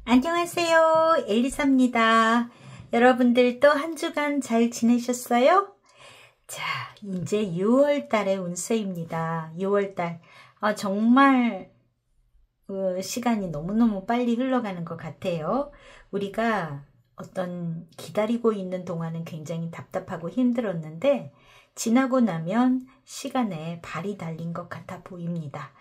안녕하세요, 엘리사입니다. 여러분들 또 한 주간 잘 지내셨어요? 자, 이제 6월달의 운세입니다. 6월달 정말 시간이 너무너무 빨리 흘러가는 것 같아요. 우리가 어떤 기다리고 있는 동안은 굉장히 답답하고 힘들었는데 지나고 나면 시간에 발이 달린 것 같아 보입니다.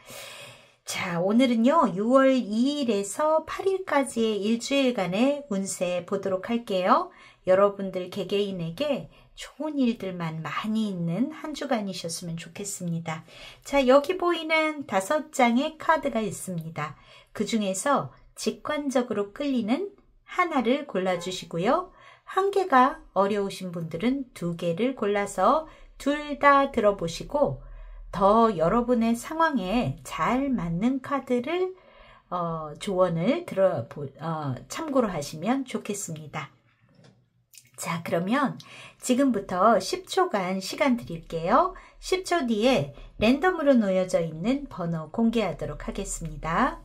자, 오늘은요 6월 2일에서 8일까지의 일주일간의 운세 보도록 할게요. 여러분들 개개인에게 좋은 일들만 많이 있는 한 주간이셨으면 좋겠습니다. 자, 여기 보이는 5장의 카드가 있습니다. 그 중에서 직관적으로 끌리는 하나를 골라주시고요. 한 개가 어려우신 분들은 2개를 골라서 둘 다 들어보시고 더 여러분의 상황에 잘 맞는 카드를 조언을 참고로 하시면 좋겠습니다. 자, 그러면 지금부터 10초간 시간 드릴게요. 10초 뒤에 랜덤으로 놓여져 있는 번호 공개하도록 하겠습니다.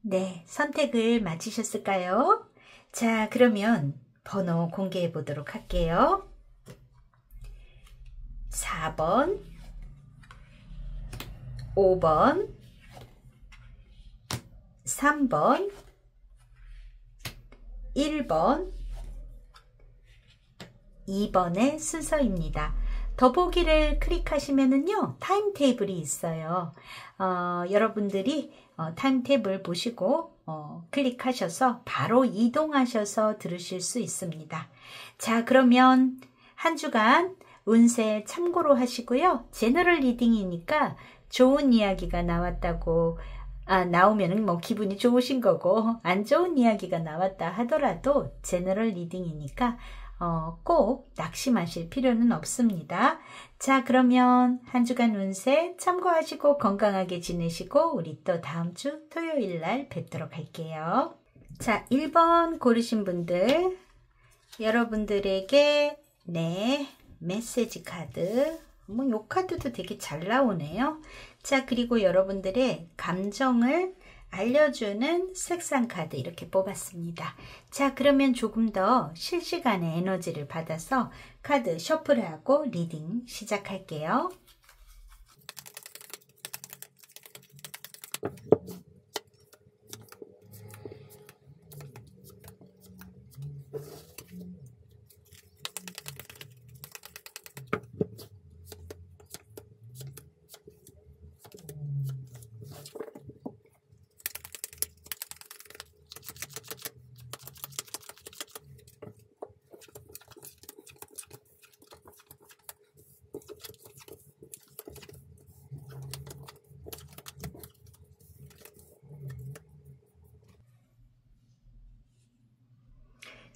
네, 선택을 마치셨을까요? 자, 그러면 번호 공개해 보도록 할게요. 4번, 5번, 3번, 1번, 2번의 순서입니다. 더보기를 클릭하시면은요, 타임테이블이 있어요. 여러분들이 타임테이블 보시고 클릭하셔서 바로 이동하셔서 들으실 수 있습니다. 자, 그러면 한 주간 운세 참고로 하시고요. 제너럴 리딩이니까 좋은 이야기가 나왔다고 나오면은 뭐 기분이 좋으신 거고, 안 좋은 이야기가 나왔다 하더라도 제너럴 리딩이니까 꼭 낙심하실 필요는 없습니다. 자, 그러면 한 주간 운세 참고하시고 건강하게 지내시고 우리 또 다음 주 토요일 날 뵙도록 할게요. 자, 1번 고르신 분들, 여러분들에게 메시지 카드, 요 카드도 되게 잘 나오네요. 자, 그리고 여러분들의 감정을 알려주는 색상 카드 이렇게 뽑았습니다. 자, 그러면 조금 더 실시간의 에너지를 받아서 카드 셔플하고 리딩 시작할게요.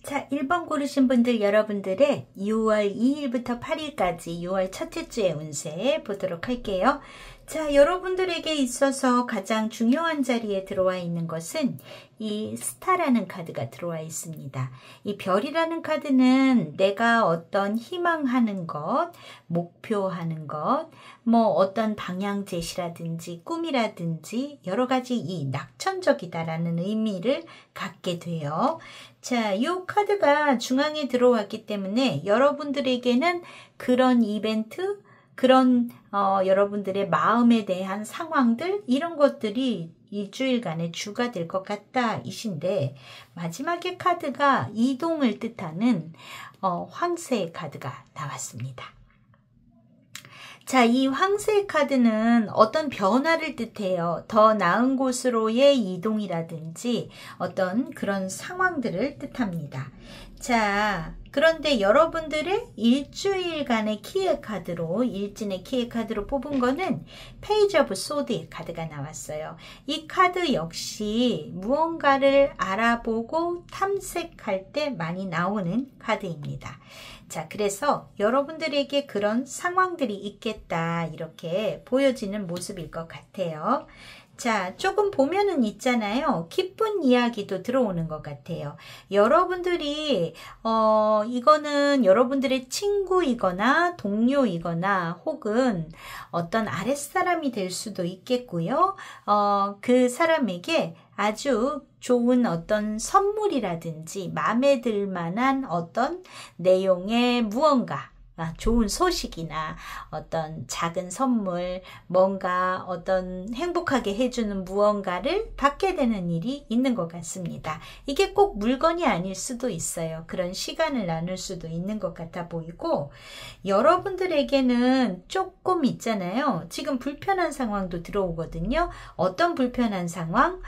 자, 1번 고르신 분들 여러분들의 6월 2일부터 8일까지 6월 첫째 주의 운세 보도록 할게요. 자, 여러분들에게 있어서 가장 중요한 자리에 들어와 있는 것은 이 스타라는 카드가 들어와 있습니다. 이 별이라는 카드는 내가 어떤 희망하는 것, 목표하는 것, 뭐 어떤 방향 제시라든지 꿈이라든지 여러 가지 이 낙천적이다라는 의미를 갖게 돼요. 자, 이 카드가 중앙에 들어왔기 때문에 여러분들에게는 그런 이벤트, 그런 여러분들의 마음에 대한 상황들 이런 것들이 일주일간의 주가 될 것 같다 이신데, 마지막에 카드가 이동을 뜻하는 황새의 카드가 나왔습니다. 자, 이 황새 카드는 어떤 변화를 뜻해요. 더 나은 곳으로의 이동이라든지 어떤 그런 상황들을 뜻합니다. 자, 그런데 여러분들의 일주일간의 키의 카드로, 일진의 키의 카드로 뽑은 거는 페이지 오브 소드의 카드가 나왔어요. 이 카드 역시 무언가를 알아보고 탐색할 때 많이 나오는 카드입니다. 자, 그래서 여러분들에게 그런 상황들이 있겠다 이렇게 보여지는 모습일 것 같아요. 자, 조금 보면은 있잖아요. 기쁜 이야기도 들어오는 것 같아요. 여러분들이 이거는 여러분들의 친구이거나 동료이거나 혹은 어떤 아랫사람이 될 수도 있겠고요. 그 사람에게 아주 좋은 어떤 선물이라든지 마음에 들 만한 어떤 내용의 무언가, 좋은 소식이나 어떤 작은 선물, 뭔가 어떤 행복하게 해주는 무언가를 받게 되는 일이 있는 것 같습니다. 이게 꼭 물건이 아닐 수도 있어요. 그런 시간을 나눌 수도 있는 것 같아 보이고, 여러분들에게는 조금 있잖아요. 지금 불편한 상황도 들어오거든요. 어떤 불편한 상황?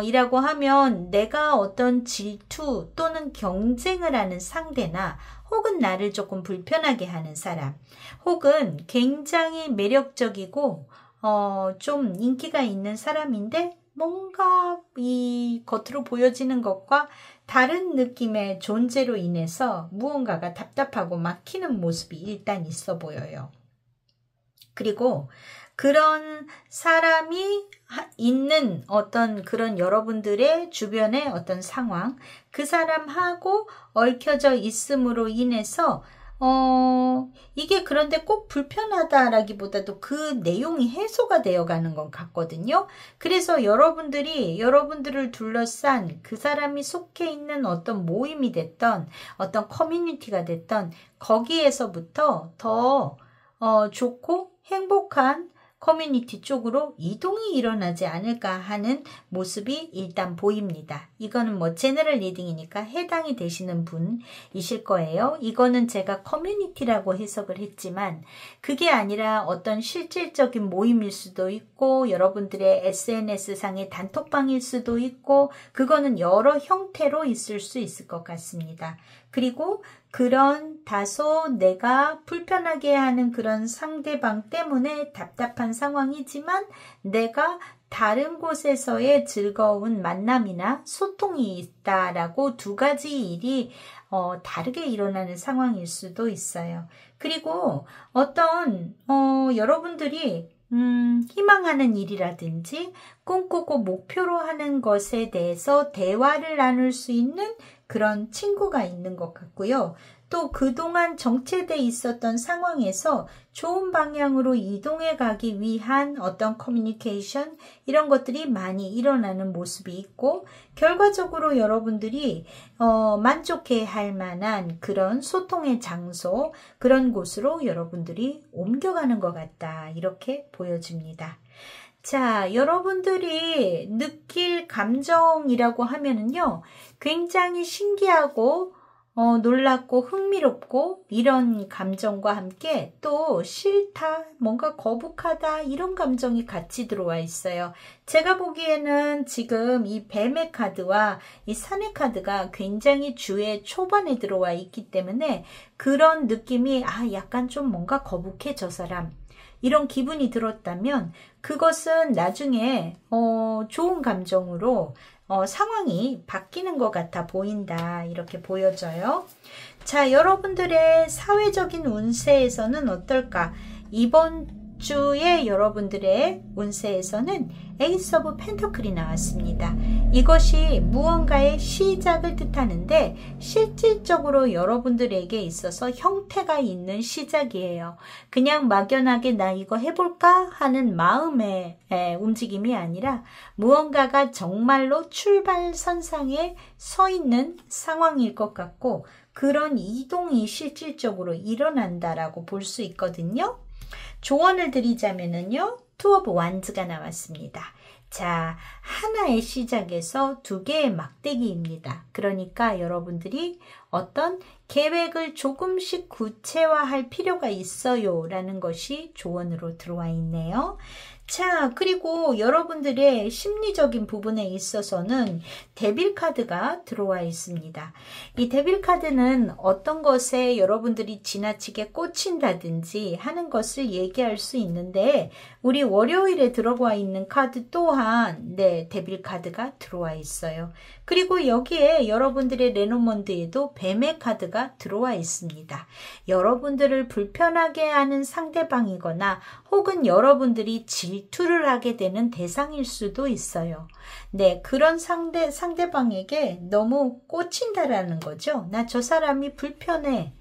이라고 하면 내가 어떤 질투 또는 경쟁을 하는 상대나 혹은 나를 조금 불편하게 하는 사람, 혹은 굉장히 매력적이고 좀 인기가 있는 사람인데 뭔가 이 겉으로 보여지는 것과 다른 느낌의 존재로 인해서 무언가가 답답하고 막히는 모습이 일단 있어 보여요. 그리고 그런 사람이 있는 어떤 그런 여러분들의 주변의 어떤 상황, 그 사람하고 얽혀져 있음으로 인해서 이게 그런데 꼭 불편하다라기보다도 그 내용이 해소가 되어가는 것 같거든요. 그래서 여러분들을 둘러싼 그 사람이 속해 있는 어떤 모임이 됐던 어떤 커뮤니티가 됐던 거기에서부터 더 좋고 행복한 커뮤니티 쪽으로 이동이 일어나지 않을까 하는 모습이 일단 보입니다. 이거는 뭐 제너럴 리딩이니까 해당이 되시는 분이실 거예요. 이거는 제가 커뮤니티라고 해석을 했지만 그게 아니라 어떤 실질적인 모임일 수도 있고 여러분들의 SNS상의 단톡방일 수도 있고 그거는 여러 형태로 있을 수 있을 것 같습니다. 그리고 그런 다소 내가 불편하게 하는 그런 상대방 때문에 답답한 상황이지만 내가 다른 곳에서의 즐거운 만남이나 소통이 있다라고 두 가지 일이 다르게 일어나는 상황일 수도 있어요. 그리고 어떤 여러분들이 희망하는 일이라든지 꿈꾸고 목표로 하는 것에 대해서 대화를 나눌 수 있는 그런 친구가 있는 것 같고요. 또 그동안 정체돼 있었던 상황에서 좋은 방향으로 이동해 가기 위한 어떤 커뮤니케이션 이런 것들이 많이 일어나는 모습이 있고 결과적으로 여러분들이 만족해 할 만한 그런 소통의 장소 그런 곳으로 여러분들이 옮겨가는 것 같다 이렇게 보여집니다. 자, 여러분들이 느낄 감정이라고 하면은요, 굉장히 신기하고 놀랍고 흥미롭고 이런 감정과 함께 또 싫다, 뭔가 거북하다 이런 감정이 같이 들어와 있어요. 제가 보기에는 지금 이 뱀의 카드와 이 산의 카드가 굉장히 주의 초반에 들어와 있기 때문에 그런 느낌이 약간 좀 뭔가 거북해 저 사람. 이런 기분이 들었다면 그것은 나중에 좋은 감정으로 상황이 바뀌는 것 같아 보인다. 이렇게 보여져요. 자, 여러분들의 사회적인 운세에서는 어떨까? 이번 주에 여러분들의 운세에서는 에이스 오브 펜터클이 나왔습니다. 이것이 무언가의 시작을 뜻하는데 실질적으로 여러분들에게 있어서 형태가 있는 시작이에요. 그냥 막연하게 나 이거 해볼까 하는 마음의 움직임이 아니라 무언가가 정말로 출발선상에 서 있는 상황일 것 같고 그런 이동이 실질적으로 일어난다라고 볼 수 있거든요. 조언을 드리자면은요, 투 오브 완즈가 나왔습니다. 자, 하나의 시작에서 두 개의 막대기입니다. 그러니까 여러분들이 어떤 계획을 조금씩 구체화할 필요가 있어요 라는 것이 조언으로 들어와 있네요. 자, 그리고 여러분들의 심리적인 부분에 있어서는 데빌 카드가 들어와 있습니다. 이 데빌 카드는 어떤 것에 여러분들이 지나치게 꽂힌다든지 하는 것을 얘기할 수 있는데 우리 월요일에 들어와 있는 카드 또한 데빌 카드가 들어와 있어요. 그리고 여기에 여러분들의 레노먼드에도 뱀의 카드가 들어와 있습니다. 여러분들을 불편하게 하는 상대방이거나 혹은 여러분들이 질투를 하게 되는 대상일 수도 있어요. 네, 그런 상대방에게 너무 꽂힌다라는 거죠. 나 저 사람이 불편해.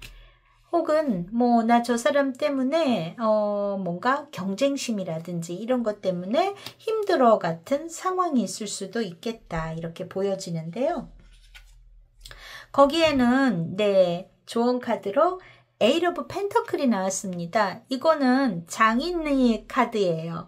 혹은 나 저 사람 때문에 뭔가 경쟁심이라든지 이런 것 때문에 힘들어 같은 상황이 있을 수도 있겠다. 이렇게 보여지는데요. 거기에는 조언 카드로 에이트 오브 펜터클이 나왔습니다. 이거는 장인의 카드예요.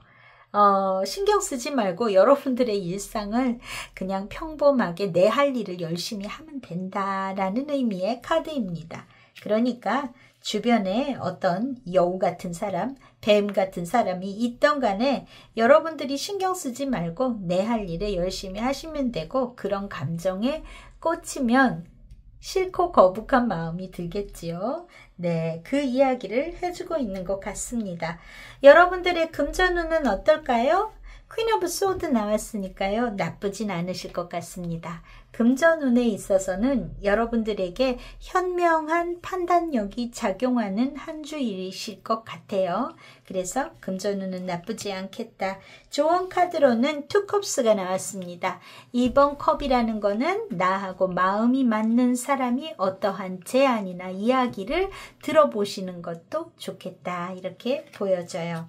신경 쓰지 말고 여러분들의 일상을 그냥 평범하게 내 할 일을 열심히 하면 된다라는 의미의 카드입니다. 그러니까 주변에 어떤 여우 같은 사람, 뱀 같은 사람이 있던 간에 여러분들이 신경 쓰지 말고 내 할 일을 열심히 하시면 되고 그런 감정에 꽂히면 싫고 거북한 마음이 들겠지요. 네, 그 이야기를 해주고 있는 것 같습니다. 여러분들의 금전운은 어떨까요? 퀸 오브 소드 나왔으니까요. 나쁘진 않으실 것 같습니다. 금전운에 있어서는 여러분들에게 현명한 판단력이 작용하는 한 주일이실 것 같아요. 그래서 금전운은 나쁘지 않겠다. 조언 카드로는 투 컵스가 나왔습니다. 이번 컵이라는 거는 나하고 마음이 맞는 사람이 어떠한 제안이나 이야기를 들어보시는 것도 좋겠다. 이렇게 보여져요.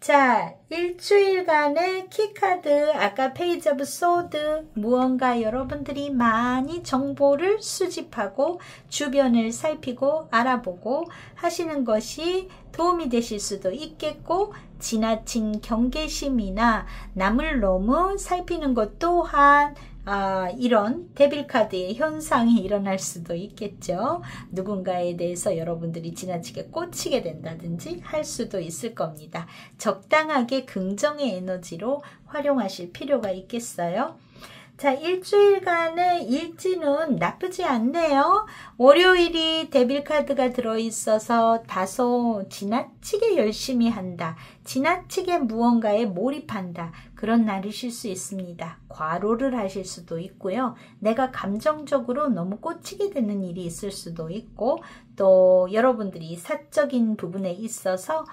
자, 일주일간의 키카드, 아까 페이지 오브 소드, 무언가 여러분들이 많이 정보를 수집하고 주변을 살피고 알아보고 하시는 것이 도움이 되실 수도 있겠고 지나친 경계심이나 남을 너무 살피는 것 또한 이런 데빌 카드의 현상이 일어날 수도 있겠죠. 누군가에 대해서 여러분들이 지나치게 꽂히게 된다든지 할 수도 있을 겁니다. 적당하게 긍정의 에너지로 활용하실 필요가 있겠어요. 자, 일주일간의 일지는 나쁘지 않네요. 월요일이 데빌 카드가 들어있어서 다소 지나치게 열심히 한다. 지나치게 무언가에 몰입한다. 그런 날이실 수 있습니다. 과로를 하실 수도 있고요. 내가 감정적으로 너무 꽂히게 되는 일이 있을 수도 있고 또 여러분들이 사적인 부분에 있어서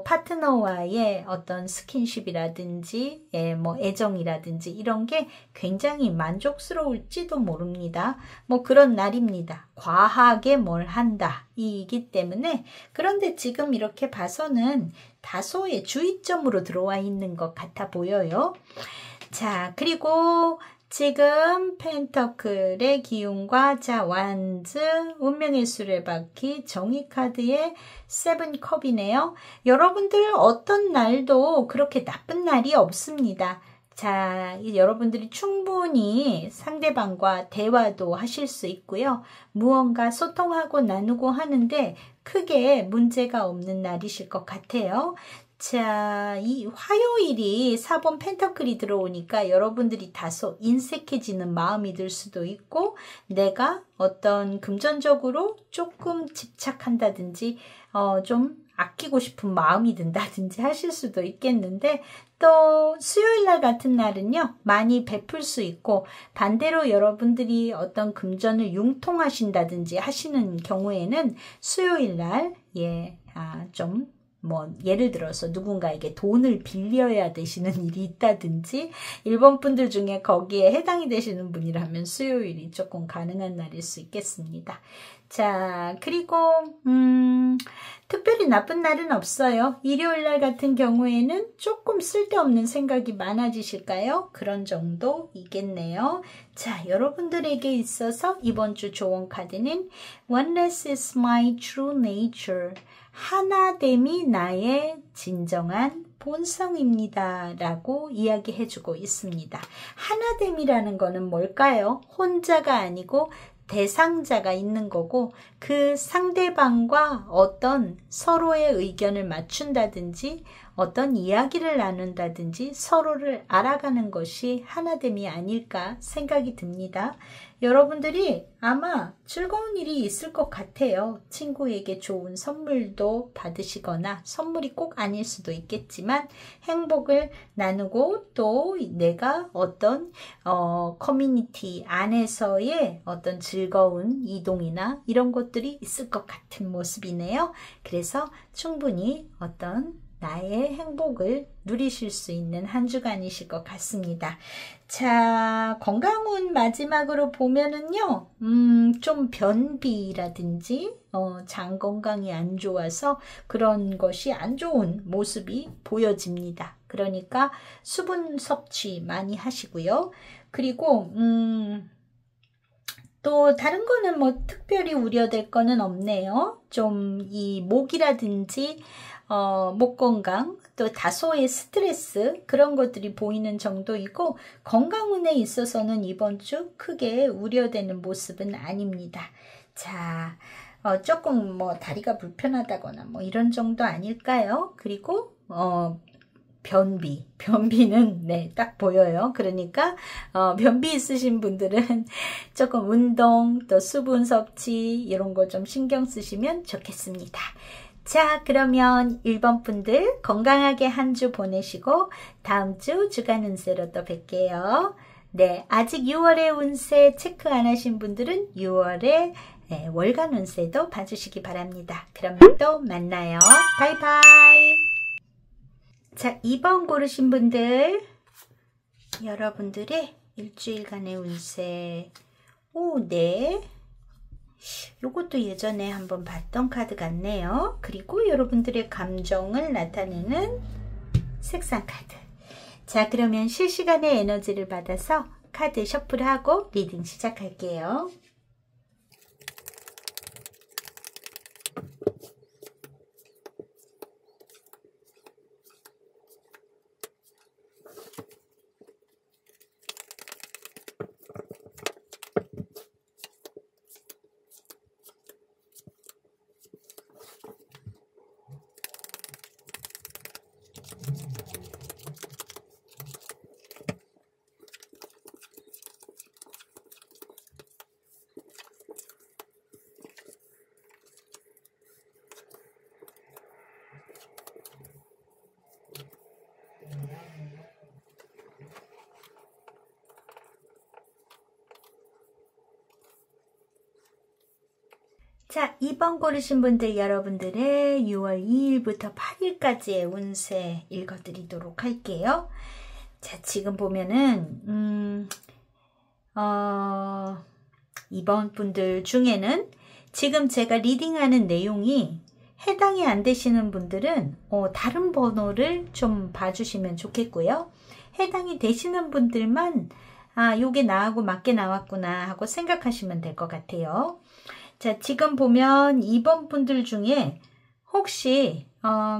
파트너와의 어떤 스킨십이라든지 애정이라든지 이런 게 굉장히 만족스러울지도 모릅니다. 그런 날입니다. 과하게 뭘 한다 이기 때문에 그런데 지금 이렇게 봐서는 다소의 주의점으로 들어와 있는 것 같아 보여요. 자, 그리고 지금 펜터클의 기운과 완즈, 운명의 수레바퀴, 정의카드의 세븐컵이네요. 여러분들 어떤 날도 그렇게 나쁜 날이 없습니다. 자, 여러분들이 충분히 상대방과 대화도 하실 수 있고요. 무언가 소통하고 나누고 하는데 크게 문제가 없는 날이실 것 같아요. 자, 이 화요일이 4번 펜터클이 들어오니까 여러분들이 다소 인색해지는 마음이 들 수도 있고 내가 어떤 금전적으로 조금 집착한다든지 좀 아끼고 싶은 마음이 든다든지 하실 수도 있겠는데, 또 수요일날 같은 날은요 많이 베풀 수 있고, 반대로 여러분들이 어떤 금전을 융통하신다든지 하시는 경우에는 수요일날 좀 예를 들어서 누군가에게 돈을 빌려야 되시는 일이 있다든지, 일본 분들 중에 거기에 해당이 되시는 분이라면 수요일이 조금 가능한 날일 수 있겠습니다. 자, 그리고 특별히 나쁜 날은 없어요. 일요일날 같은 경우에는 조금 쓸데없는 생각이 많아지실까요? 그런 정도이겠네요. 자, 여러분들에게 있어서 이번 주 조언 카드는 Oneness is my true nature. 하나됨이 나의 진정한 본성입니다 라고 이야기해주고 있습니다. 하나됨이라는 거는 뭘까요? 혼자가 아니고 대상자가 있는 거고, 그 상대방과 어떤 서로의 의견을 맞춘다든지 어떤 이야기를 나눈다든지 서로를 알아가는 것이 하나됨이 아닐까 생각이 듭니다. 여러분들이 아마 즐거운 일이 있을 것 같아요. 친구에게 좋은 선물도 받으시거나, 선물이 꼭 아닐 수도 있겠지만 행복을 나누고, 또 내가 어떤 커뮤니티 안에서의 어떤 즐거운 이동이나 이런 것들이 있을 것 같은 모습이네요. 그래서 충분히 어떤 나의 행복을 누리실 수 있는 한 주간이실 것 같습니다. 자, 건강운 마지막으로 보면은요, 좀 변비라든지, 장 건강이 안 좋아서 그런 것이 안 좋은 모습이 보여집니다. 그러니까 수분 섭취 많이 하시고요. 그리고, 또 다른 거는 특별히 우려될 거는 없네요. 좀 이 목이라든지, 목 건강, 또 다소의 스트레스, 그런 것들이 보이는 정도이고, 건강운에 있어서는 이번 주 크게 우려되는 모습은 아닙니다. 자, 조금 다리가 불편하다거나 이런 정도 아닐까요? 그리고 변비는 딱 보여요. 그러니까 변비 있으신 분들은 조금 운동, 또 수분 섭취 이런 거 좀 신경 쓰시면 좋겠습니다. 자, 그러면 1번 분들 건강하게 한 주 보내시고 다음 주 주간 운세로 또 뵐게요. 네, 아직 6월의 운세 체크 안 하신 분들은 6월의 월간 운세도 봐주시기 바랍니다. 그럼 또 만나요. 바이바이. 자, 2번 고르신 분들, 여러분들의 일주일간의 운세. 네. 요것도 예전에 한번 봤던 카드 같네요. 그리고 여러분들의 감정을 나타내는 색상 카드. 자, 그러면 실시간의 에너지를 받아서 카드 셔플하고 리딩 시작할게요. 자, 2번 고르신 분들, 여러분들의 6월 2일부터 8일까지의 운세 읽어드리도록 할게요. 자, 지금 보면은 2번 분들 중에는 지금 제가 리딩하는 내용이 해당이 안 되시는 분들은 다른 번호를 좀 봐주시면 좋겠고요. 해당이 되시는 분들만 요게 나하고 맞게 나왔구나 하고 생각하시면 될 것 같아요. 자, 지금 보면 2번 분들 중에 혹시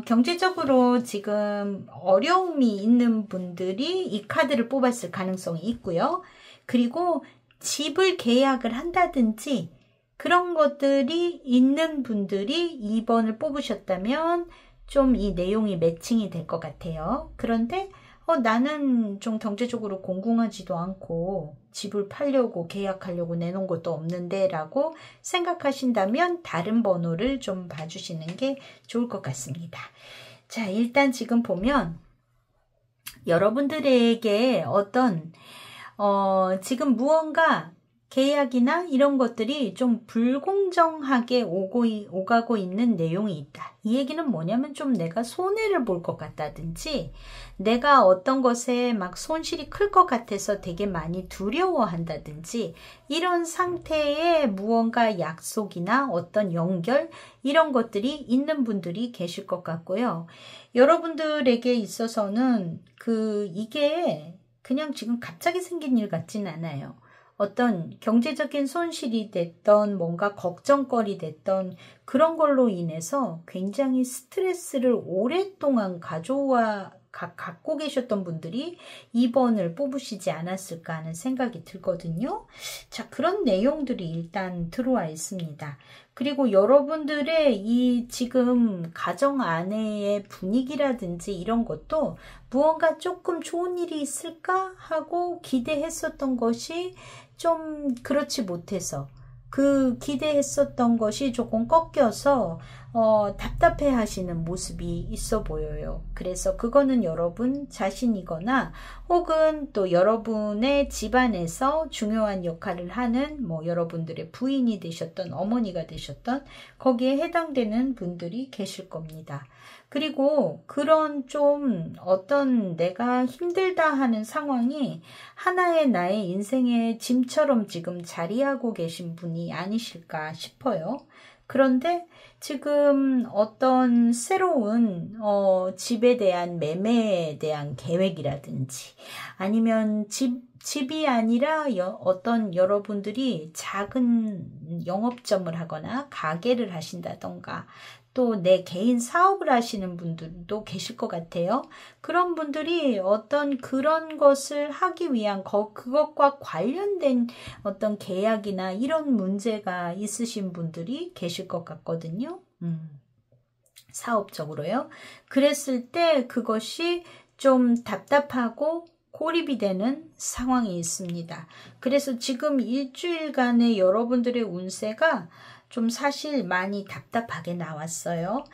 경제적으로 지금 어려움이 있는 분들이 이 카드를 뽑았을 가능성이 있고요. 그리고 집을 계약을 한다든지 그런 것들이 있는 분들이 2번을 뽑으셨다면 좀 이 내용이 매칭이 될 것 같아요. 그런데 나는 좀 경제적으로 공공하지도 않고 집을 팔려고 계약하려고 내놓은 것도 없는데 라고 생각하신다면 다른 번호를 좀 봐주시는 게 좋을 것 같습니다. 자, 일단 지금 보면 여러분들에게 어떤 지금 무언가 계약이나 이런 것들이 좀 불공정하게 오가고 있는 내용이 있다. 이 얘기는 뭐냐면 좀 내가 손해를 볼 것 같다든지 내가 어떤 것에 막 손실이 클 것 같아서 되게 많이 두려워한다든지 이런 상태의 무언가 약속이나 어떤 연결 이런 것들이 있는 분들이 계실 것 같고요. 여러분들에게 있어서는 이게 그냥 지금 갑자기 생긴 일 같진 않아요. 어떤 경제적인 손실이 됐던 뭔가 걱정거리 됐던 그런 걸로 인해서 굉장히 스트레스를 오랫동안 갖고 계셨던 분들이 2번을 뽑으시지 않았을까 하는 생각이 들거든요. 자, 그런 내용들이 일단 들어와 있습니다. 그리고 여러분들의 이 지금 가정 안에의 분위기라든지 이런 것도 무언가 조금 좋은 일이 있을까 하고 기대했었던 것이 좀 그렇지 못해서 그 기대했었던 것이 조금 꺾여서 답답해 하시는 모습이 있어 보여요. 그래서 그거는 여러분 자신이거나 혹은 또 여러분의 집안에서 중요한 역할을 하는 여러분들의 부인이 되셨던 어머니가 되셨던 거기에 해당되는 분들이 계실 겁니다. 그리고 그런 좀 어떤 내가 힘들다 하는 상황이 하나의 나의 인생의 짐처럼 지금 자리하고 계신 분이 아니실까 싶어요. 그런데 지금 어떤 새로운 집에 대한 매매에 대한 계획이라든지 아니면 집이 아니라 어떤 여러분들이 작은 영업점을 하거나 가게를 하신다던가 또 내 개인 사업을 하시는 분들도 계실 것 같아요. 그런 분들이 어떤 그런 것을 하기 위한 그것과 관련된 어떤 계약이나 이런 문제가 있으신 분들이 계실 것 같거든요. 사업적으로요. 그랬을 때 그것이 좀 답답하고 고립이 되는 상황이 있습니다. 그래서 지금 일주일간의 여러분들의 운세가 좀 사실 많이 답답하게 나왔어요.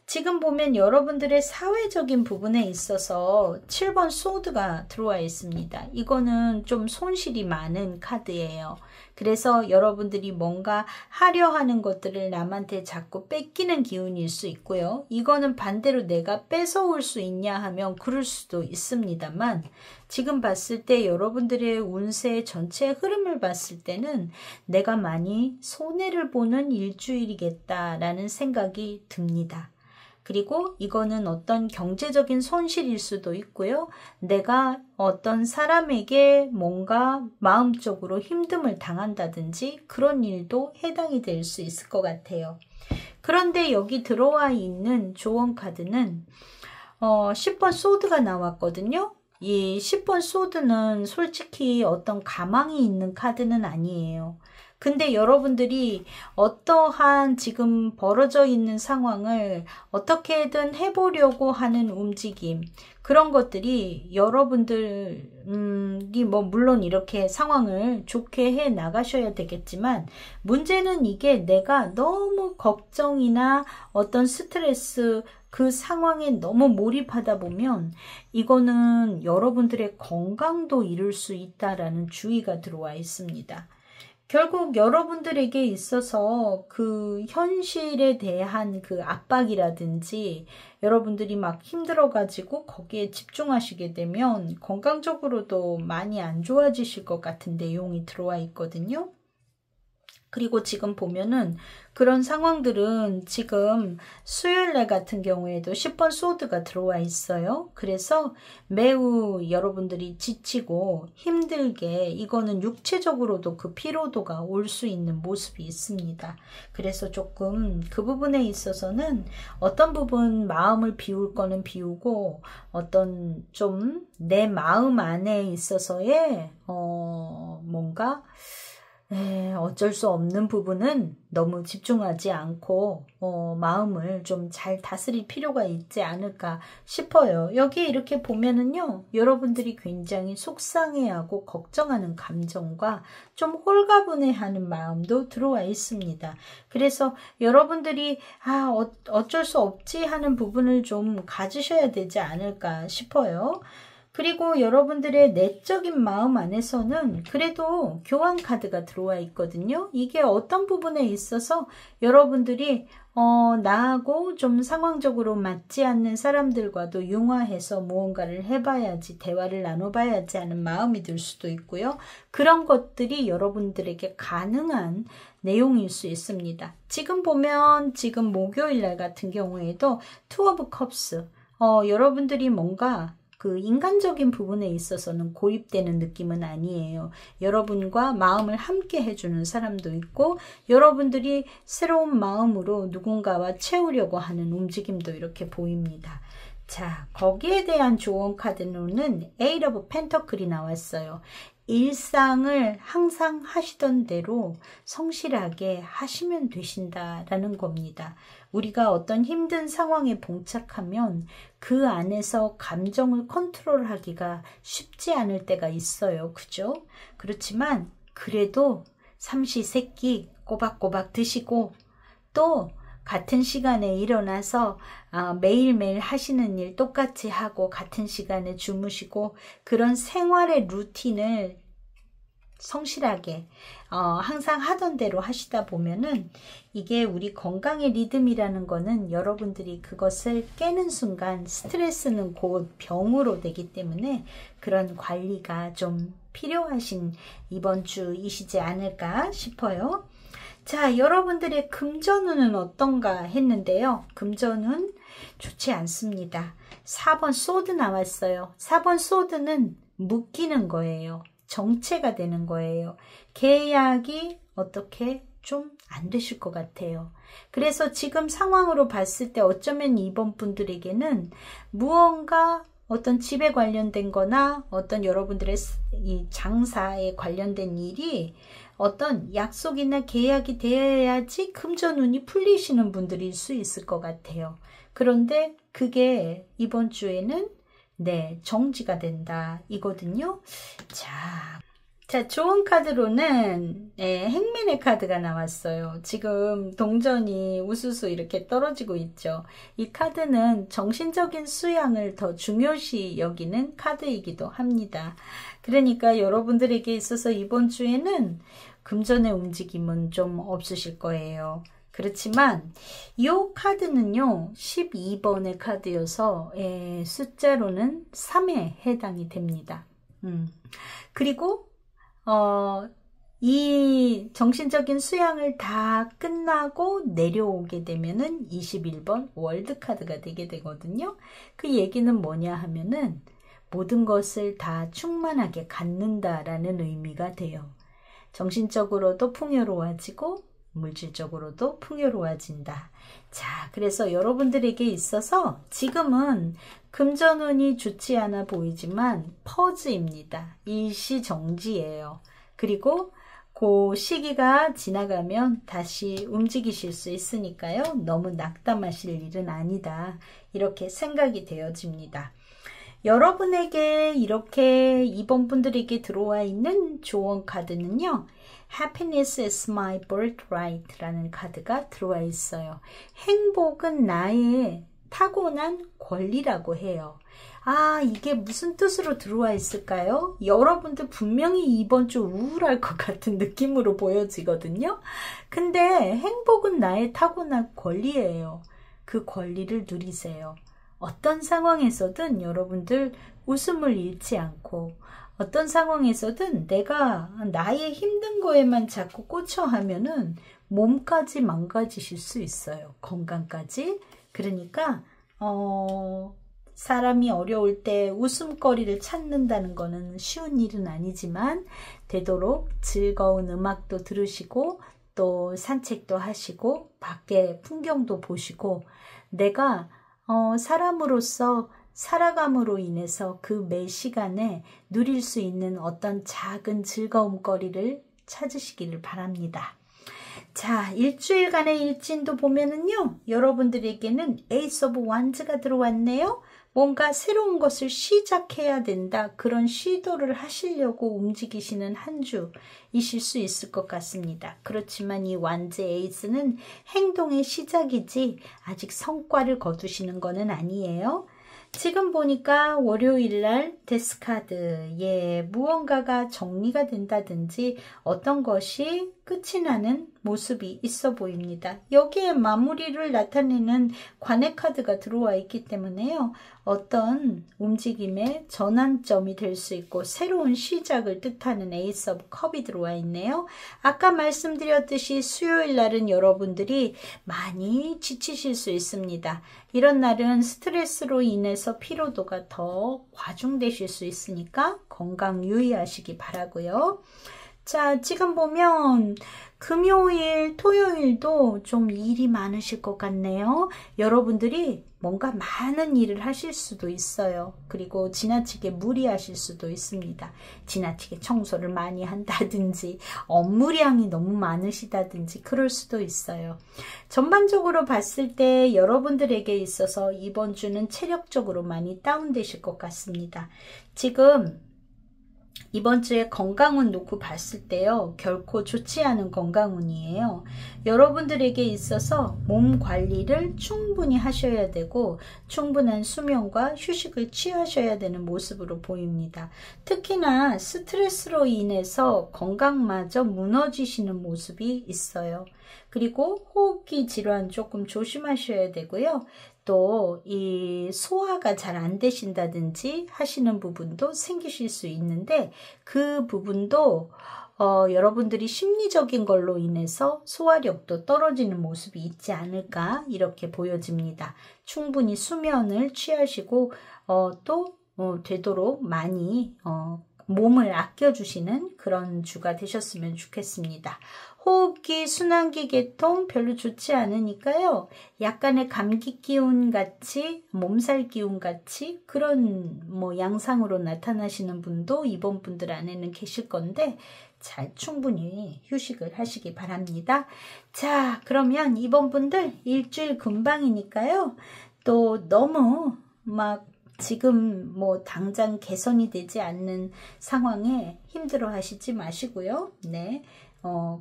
지금 보면 여러분들의 사회적인 부분에 있어서 7번 소드가 들어와 있습니다. 이거는 좀 손실이 많은 카드예요. 그래서 여러분들이 뭔가 하려 하는 것들을 남한테 자꾸 뺏기는 기운일 수 있고요. 이거는 반대로 내가 뺏어올 수 있냐 하면 그럴 수도 있습니다만 지금 봤을 때 여러분들의 운세 전체 흐름을 봤을 때는 내가 많이 손해를 보는 일주일이겠다라는 생각이 듭니다. 그리고 이거는 어떤 경제적인 손실일 수도 있고요. 내가 어떤 사람에게 뭔가 마음적으로 힘듦을 당한다든지 그런 일도 해당이 될 수 있을 것 같아요. 그런데 여기 들어와 있는 조언 카드는 10번 소드가 나왔거든요. 이 10번 소드는 솔직히 어떤 가망이 있는 카드는 아니에요. 근데 여러분들이 어떠한 지금 벌어져 있는 상황을 어떻게든 해보려고 하는 움직임 그런 것들이 여러분들이 물론 이렇게 상황을 좋게 해 나가셔야 되겠지만 문제는 이게 내가 너무 걱정이나 어떤 스트레스 그 상황에 너무 몰입하다 보면 이거는 여러분들의 건강도 잃을 수 있다라는 주의가 들어와 있습니다. 결국 여러분들에게 있어서 그 현실에 대한 그 압박이라든지 여러분들이 막 힘들어가지고 거기에 집중하시게 되면 건강적으로도 많이 안 좋아지실 것 같은 내용이 들어와 있거든요. 그리고 지금 보면은 그런 상황들은 지금 수요일날 같은 경우에도 10번 소드가 들어와 있어요. 그래서 매우 여러분들이 지치고 힘들게 이거는 육체적으로도 그 피로도가 올 수 있는 모습이 있습니다. 그래서 조금 그 부분에 있어서는 어떤 부분 마음을 비울 거는 비우고 어떤 좀 내 마음 안에 있어서의 뭔가 어쩔 수 없는 부분은 너무 집중하지 않고 마음을 좀 잘 다스릴 필요가 있지 않을까 싶어요. 여기 이렇게 보면은요, 여러분들이 굉장히 속상해하고 걱정하는 감정과 좀 홀가분해하는 마음도 들어와 있습니다. 그래서 여러분들이 어쩔 수 없지 하는 부분을 좀 가지셔야 되지 않을까 싶어요. 그리고 여러분들의 내적인 마음 안에서는 그래도 교환 카드가 들어와 있거든요. 이게 어떤 부분에 있어서 여러분들이 나하고 좀 상황적으로 맞지 않는 사람들과도 융화해서 무언가를 해봐야지, 대화를 나눠봐야지 하는 마음이 들 수도 있고요. 그런 것들이 여러분들에게 가능한 내용일 수 있습니다. 지금 보면 지금 목요일 날 같은 경우에도 투 오브 컵스, 여러분들이 뭔가 그 인간적인 부분에 있어서는 고립되는 느낌은 아니에요. 여러분과 마음을 함께 해주는 사람도 있고, 여러분들이 새로운 마음으로 누군가와 채우려고 하는 움직임도 이렇게 보입니다. 자, 거기에 대한 조언 카드로는 Eight of Pentacles이 나왔어요. 일상을 항상 하시던 대로 성실하게 하시면 되신다라는 겁니다. 우리가 어떤 힘든 상황에 봉착하면 그 안에서 감정을 컨트롤하기가 쉽지 않을 때가 있어요. 그죠? 그렇지만 그래도 삼시세끼 꼬박꼬박 드시고 또 같은 시간에 일어나서 매일매일 하시는 일 똑같이 하고 같은 시간에 주무시고 그런 생활의 루틴을 성실하게 항상 하던 대로 하시다 보면은 이게 우리 건강의 리듬이라는 거는 여러분들이 그것을 깨는 순간 스트레스는 곧 병으로 되기 때문에 그런 관리가 좀 필요하신 이번 주이시지 않을까 싶어요. 자, 여러분들의 금전운은 어떤가 했는데요. 금전운 좋지 않습니다. 4번 소드 나왔어요. 4번 소드는 묶이는 거예요. 정체가 되는 거예요. 계약이 어떻게 좀 안 되실 것 같아요. 그래서 지금 상황으로 봤을 때 어쩌면 이번 분들에게는 무언가 어떤 집에 관련된 거나 어떤 여러분들의 이 장사에 관련된 일이 어떤 약속이나 계약이 되어야지 금전운이 풀리시는 분들일 수 있을 것 같아요. 그런데 그게 이번 주에는 정지가 된다 이거든요. 자, 좋은 카드로는 행맨의 카드가 나왔어요. 지금 동전이 우수수 이렇게 떨어지고 있죠. 이 카드는 정신적인 수양을 더 중요시 여기는 카드이기도 합니다. 그러니까 여러분들에게 있어서 이번 주에는 금전의 움직임은 좀 없으실 거예요. 그렇지만 이 카드는요 12번의 카드여서 숫자로는 3에 해당이 됩니다. 그리고 이 정신적인 수양을 다 끝나고 내려오게 되면은 21번 월드 카드가 되게 되거든요. 그 얘기는 뭐냐 하면은 모든 것을 다 충만하게 갖는다라는 의미가 돼요. 정신적으로도 풍요로워지고 물질적으로도 풍요로워진다. 자, 그래서 여러분들에게 있어서 지금은 금전운이 좋지 않아 보이지만 퍼즈입니다. 일시정지예요. 그리고 그 시기가 지나가면 다시 움직이실 수 있으니까요. 너무 낙담하실 일은 아니다. 이렇게 생각이 되어집니다. 여러분에게 이렇게 이번 분들에게 들어와 있는 조언 카드는요. Happiness is my birthright 라는 카드가 들어와 있어요. 행복은 나의 타고난 권리라고 해요. 이게 무슨 뜻으로 들어와 있을까요? 여러분들 분명히 이번 주 우울할 것 같은 느낌으로 보여지거든요. 근데 행복은 나의 타고난 권리예요. 그 권리를 누리세요. 어떤 상황에서든 여러분들 웃음을 잃지 않고 어떤 상황에서든 내가 나의 힘든 거에만 자꾸 꽂혀 하면은 몸까지 망가지실 수 있어요. 건강까지. 그러니까 사람이 어려울 때 웃음거리를 찾는다는 거는 쉬운 일은 아니지만 되도록 즐거운 음악도 들으시고 또 산책도 하시고 밖에 풍경도 보시고 내가 사람으로서 살아감으로 인해서 그 매 시간에 누릴 수 있는 어떤 작은 즐거움거리를 찾으시기를 바랍니다. 자, 일주일간의 일진도 보면은요, 여러분들에게는 에이스 오브 완즈가 들어왔네요. 뭔가 새로운 것을 시작해야 된다. 그런 시도를 하시려고 움직이시는 한 주이실 수 있을 것 같습니다. 그렇지만 이 완즈 에이스는 행동의 시작이지 아직 성과를 거두시는 것은 아니에요. 지금 보니까 월요일날 데스카드, 무언가가 정리가 된다든지 어떤 것이 끝이 나는 모습이 있어 보입니다. 여기에 마무리를 나타내는 관의 카드가 들어와 있기 때문에요. 어떤 움직임의 전환점이 될 수 있고 새로운 시작을 뜻하는 에이스 오브 컵이 들어와 있네요. 아까 말씀드렸듯이 수요일 날은 여러분들이 많이 지치실 수 있습니다. 이런 날은 스트레스로 인해서 피로도가 더 과중되실 수 있으니까 건강 유의하시기 바라고요. 자, 지금 보면 금요일, 토요일도 좀 일이 많으실 것 같네요. 여러분들이 뭔가 많은 일을 하실 수도 있어요. 그리고 지나치게 무리하실 수도 있습니다. 지나치게 청소를 많이 한다든지 업무량이 너무 많으시다든지 그럴 수도 있어요. 전반적으로 봤을 때 여러분들에게 있어서 이번 주는 체력적으로 많이 다운되실 것 같습니다. 지금 이번 주에 건강운 놓고 봤을 때요, 결코 좋지 않은 건강운이에요. 여러분들에게 있어서 몸 관리를 충분히 하셔야 되고 충분한 수면과 휴식을 취하셔야 되는 모습으로 보입니다. 특히나 스트레스로 인해서 건강마저 무너지시는 모습이 있어요. 그리고 호흡기 질환 조금 조심하셔야 되고요. 또 이 소화가 잘 안 되신다든지 하시는 부분도 생기실 수 있는데 그 부분도 여러분들이 심리적인 걸로 인해서 소화력도 떨어지는 모습이 있지 않을까 이렇게 보여집니다. 충분히 수면을 취하시고 또 되도록 많이 몸을 아껴주시는 그런 주가 되셨으면 좋겠습니다. 호흡기, 순환기 계통 별로 좋지 않으니까요. 약간의 감기 기운 같이, 몸살 기운 같이 그런 양상으로 나타나시는 분도 이번 분들 안에는 계실 건데 잘 충분히 휴식을 하시기 바랍니다. 자, 그러면 이번 분들 일주일 금방이니까요. 또 너무 막 지금 당장 개선이 되지 않는 상황에 힘들어 하시지 마시고요. 네.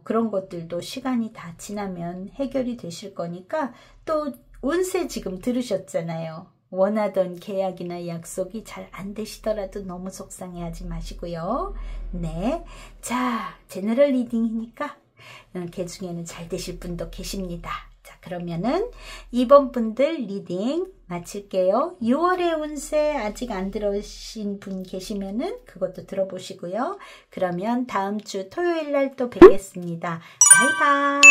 그런 것들도 시간이 다 지나면 해결이 되실 거니까 또 운세 지금 들으셨잖아요. 원하던 계약이나 약속이 잘 안 되시더라도 너무 속상해하지 마시고요. 네. 자, 제너럴 리딩이니까 그 중에는 잘 되실 분도 계십니다. 자, 그러면은 이번 분들 리딩 마칠게요. 6월의 운세 아직 안 들으신 분 계시면은 그것도 들어보시고요. 그러면 다음 주 토요일 날 또 뵙겠습니다. 바이바이.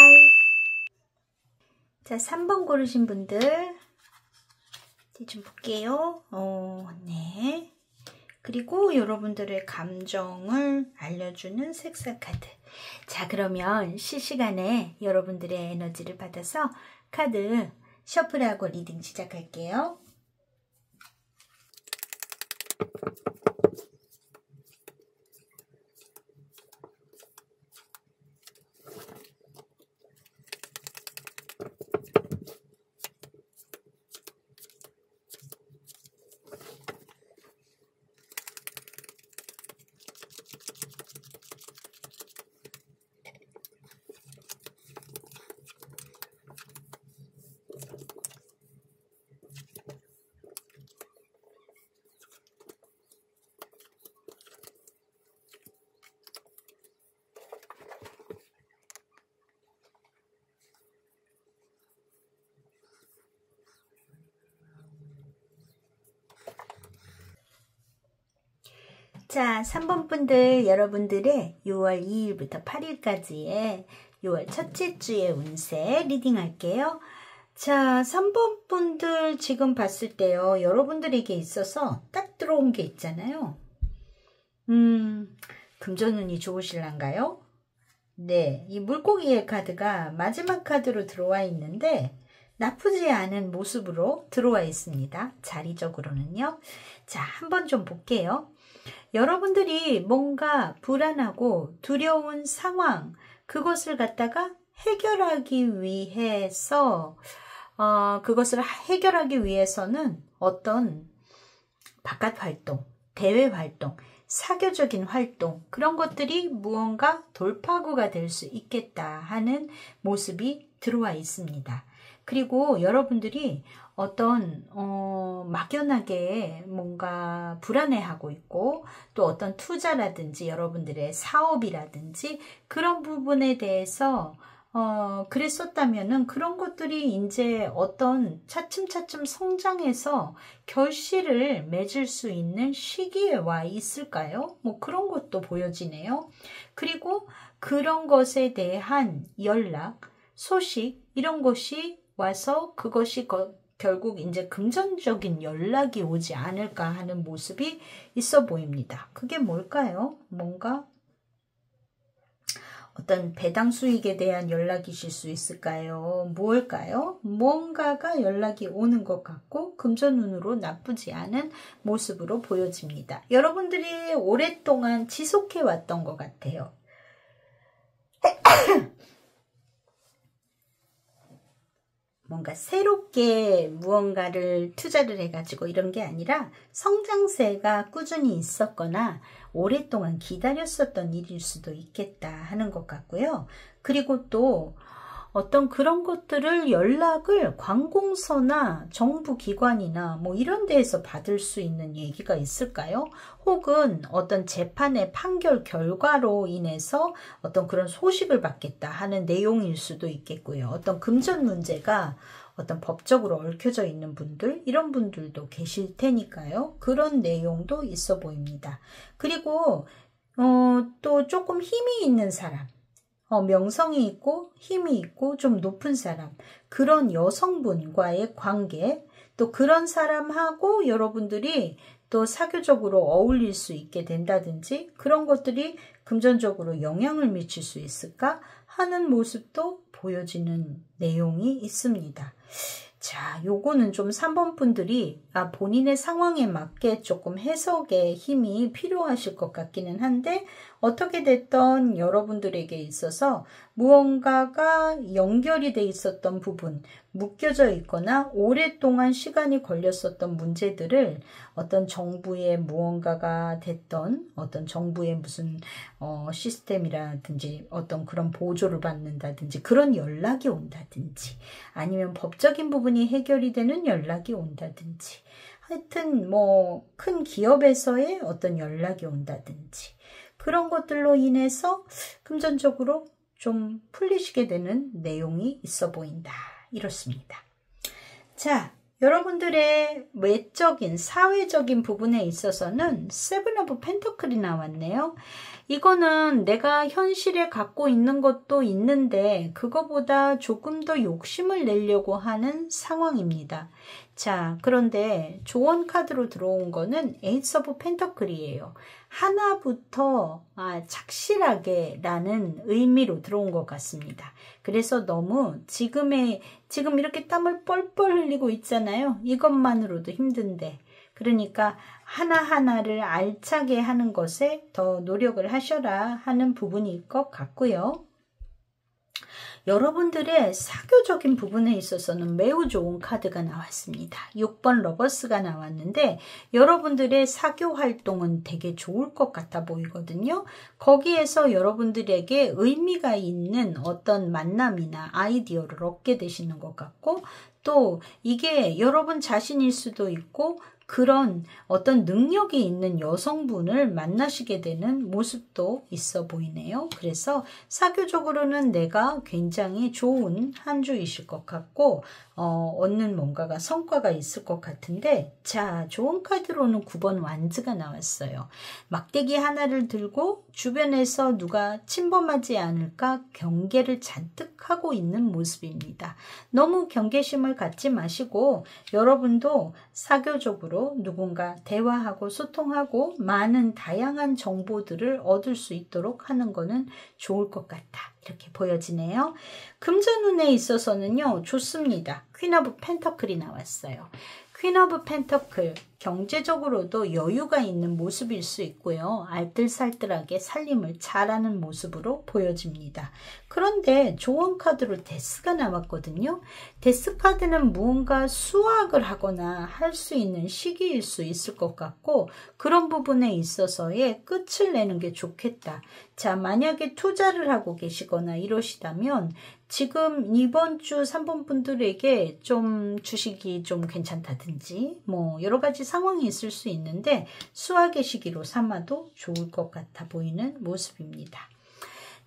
자, 3번 고르신 분들 이제 좀 볼게요. 네. 그리고 여러분들의 감정을 알려주는 색상 카드. 자, 그러면 실시간에 여러분들의 에너지를 받아서 카드 셔플하고 리딩 시작할게요. 자, 3번 분들 여러분들의 6월 2일부터 8일까지의 6월 첫째 주의 운세 리딩 할게요. 자, 3번 분들 지금 봤을 때요. 여러분들에게 있어서 딱 들어온 게 있잖아요. 금전운이 좋으실란가요? 네, 이 물고기의 카드가 마지막 카드로 들어와 있는데 나쁘지 않은 모습으로 들어와 있습니다. 자리적으로는요. 자, 한번 좀 볼게요. 여러분들이 뭔가 불안하고 두려운 상황, 그것을 갖다가 해결하기 위해서 그것을 해결하기 위해서는 어떤 바깥 활동, 대외 활동, 사교적인 활동, 그런 것들이 무언가 돌파구가 될 수 있겠다 하는 모습이 들어와 있습니다. 그리고 여러분들이 어떤 막연하게 뭔가 불안해하고 있고, 또 어떤 투자라든지 여러분들의 사업이라든지 그런 부분에 대해서 그랬었다면은 그런 것들이 이제 어떤 차츰차츰 성장해서 결실을 맺을 수 있는 시기에 와 있을까요? 뭐 그런 것도 보여지네요. 그리고 그런 것에 대한 연락, 소식, 이런 것이 와서 그것이 결국 이제 금전적인 연락이 오지 않을까 하는 모습이 있어 보입니다. 그게 뭘까요? 뭔가 어떤 배당 수익에 대한 연락이실 수 있을까요? 무엇일까요? 뭔가가 연락이 오는 것 같고 금전운으로 나쁘지 않은 모습으로 보여집니다. 여러분들이 오랫동안 지속해 왔던 것 같아요. 뭔가 새롭게 무언가를 투자를 해가지고 이런 게 아니라 성장세가 꾸준히 있었거나 오랫동안 기다렸었던 일일 수도 있겠다 하는 것 같고요. 그리고 또 어떤 그런 것들을 연락을 관공서나 정부기관이나 뭐 이런 데에서 받을 수 있는 얘기가 있을까요? 혹은 어떤 재판의 판결 결과로 인해서 어떤 그런 소식을 받겠다 하는 내용일 수도 있겠고요. 어떤 금전 문제가 어떤 법적으로 얽혀져 있는 분들, 이런 분들도 계실 테니까요. 그런 내용도 있어 보입니다. 그리고 또 조금 힘이 있는 사람, 명성이 있고 힘이 있고 좀 높은 사람, 그런 여성분과의 관계, 또 그런 사람하고 여러분들이 또 사교적으로 어울릴 수 있게 된다든지 그런 것들이 금전적으로 영향을 미칠 수 있을까 하는 모습도 보여지는 내용이 있습니다. 자, 요거는 좀 3번 분들이 본인의 상황에 맞게 조금 해석의 힘이 필요하실 것 같기는 한데, 어떻게 됐던 여러분들에게 있어서 무언가가 연결이 돼 있었던 부분, 묶여져 있거나 오랫동안 시간이 걸렸었던 문제들을 어떤 정부의 무언가가 됐던 어떤 정부의 무슨 시스템이라든지 어떤 그런 보조를 받는다든지 그런 연락이 온다든지, 아니면 법적인 부분이 해결이 되는 연락이 온다든지, 하여튼 뭐 큰 기업에서의 어떤 연락이 온다든지 그런 것들로 인해서 금전적으로 좀 풀리시게 되는 내용이 있어 보인다. 이렇습니다. 자, 여러분들의 외적인, 사회적인 부분에 있어서는 세븐 오브 펜터클이 나왔네요. 이거는 내가 현실에 갖고 있는 것도 있는데 그거보다 조금 더 욕심을 내려고 하는 상황입니다. 자, 그런데 조언 카드로 들어온 거는 에이스 오브 펜터클이에요. 하나부터 착실하게 라는 의미로 들어온 것 같습니다. 그래서 너무 지금 이렇게 땀을 뻘뻘 흘리고 있잖아요. 이것만으로도 힘든데. 그러니까 하나하나를 알차게 하는 것에 더 노력을 하셔라 하는 부분일 것 같고요. 여러분들의 사교적인 부분에 있어서는 매우 좋은 카드가 나왔습니다. 6번 러버스가 나왔는데 여러분들의 사교 활동은 되게 좋을 것 같아 보이거든요. 거기에서 여러분들에게 의미가 있는 어떤 만남이나 아이디어를 얻게 되시는 것 같고, 또 이게 여러분 자신일 수도 있고 그런 어떤 능력이 있는 여성분을 만나시게 되는 모습도 있어 보이네요. 그래서 사교적으로는 내가 굉장히 좋은 한 주이실 것 같고 얻는 뭔가가 성과가 있을 것 같은데, 자, 좋은 카드로는 9번 완즈가 나왔어요. 막대기 하나를 들고 주변에서 누가 침범하지 않을까 경계를 잔뜩 하고 있는 모습입니다. 너무 경계심을 갖지 마시고 여러분도 사교적으로 누군가 대화하고 소통하고 많은 다양한 정보들을 얻을 수 있도록 하는 거는 좋을 것 같다. 이렇게 보여지네요. 금전운에 있어서는요, 좋습니다. 퀸 오브 펜터클이 나왔어요. 퀸 오브 펜터클, 경제적으로도 여유가 있는 모습일 수 있고요. 알뜰살뜰하게 살림을 잘하는 모습으로 보여집니다. 그런데 조언 카드로 데스가 나왔거든요. 데스 카드는 무언가 수확을 하거나 할 수 있는 시기일 수 있을 것 같고 그런 부분에 있어서의 끝을 내는 게 좋겠다. 자, 만약에 투자를 하고 계시거나 이러시다면 지금 이번 주 3번 분들에게 좀 주식이 좀 괜찮다든지 뭐 여러 가지 상황이 있을 수 있는데 수확의 시기로 삼아도 좋을 것 같아 보이는 모습입니다.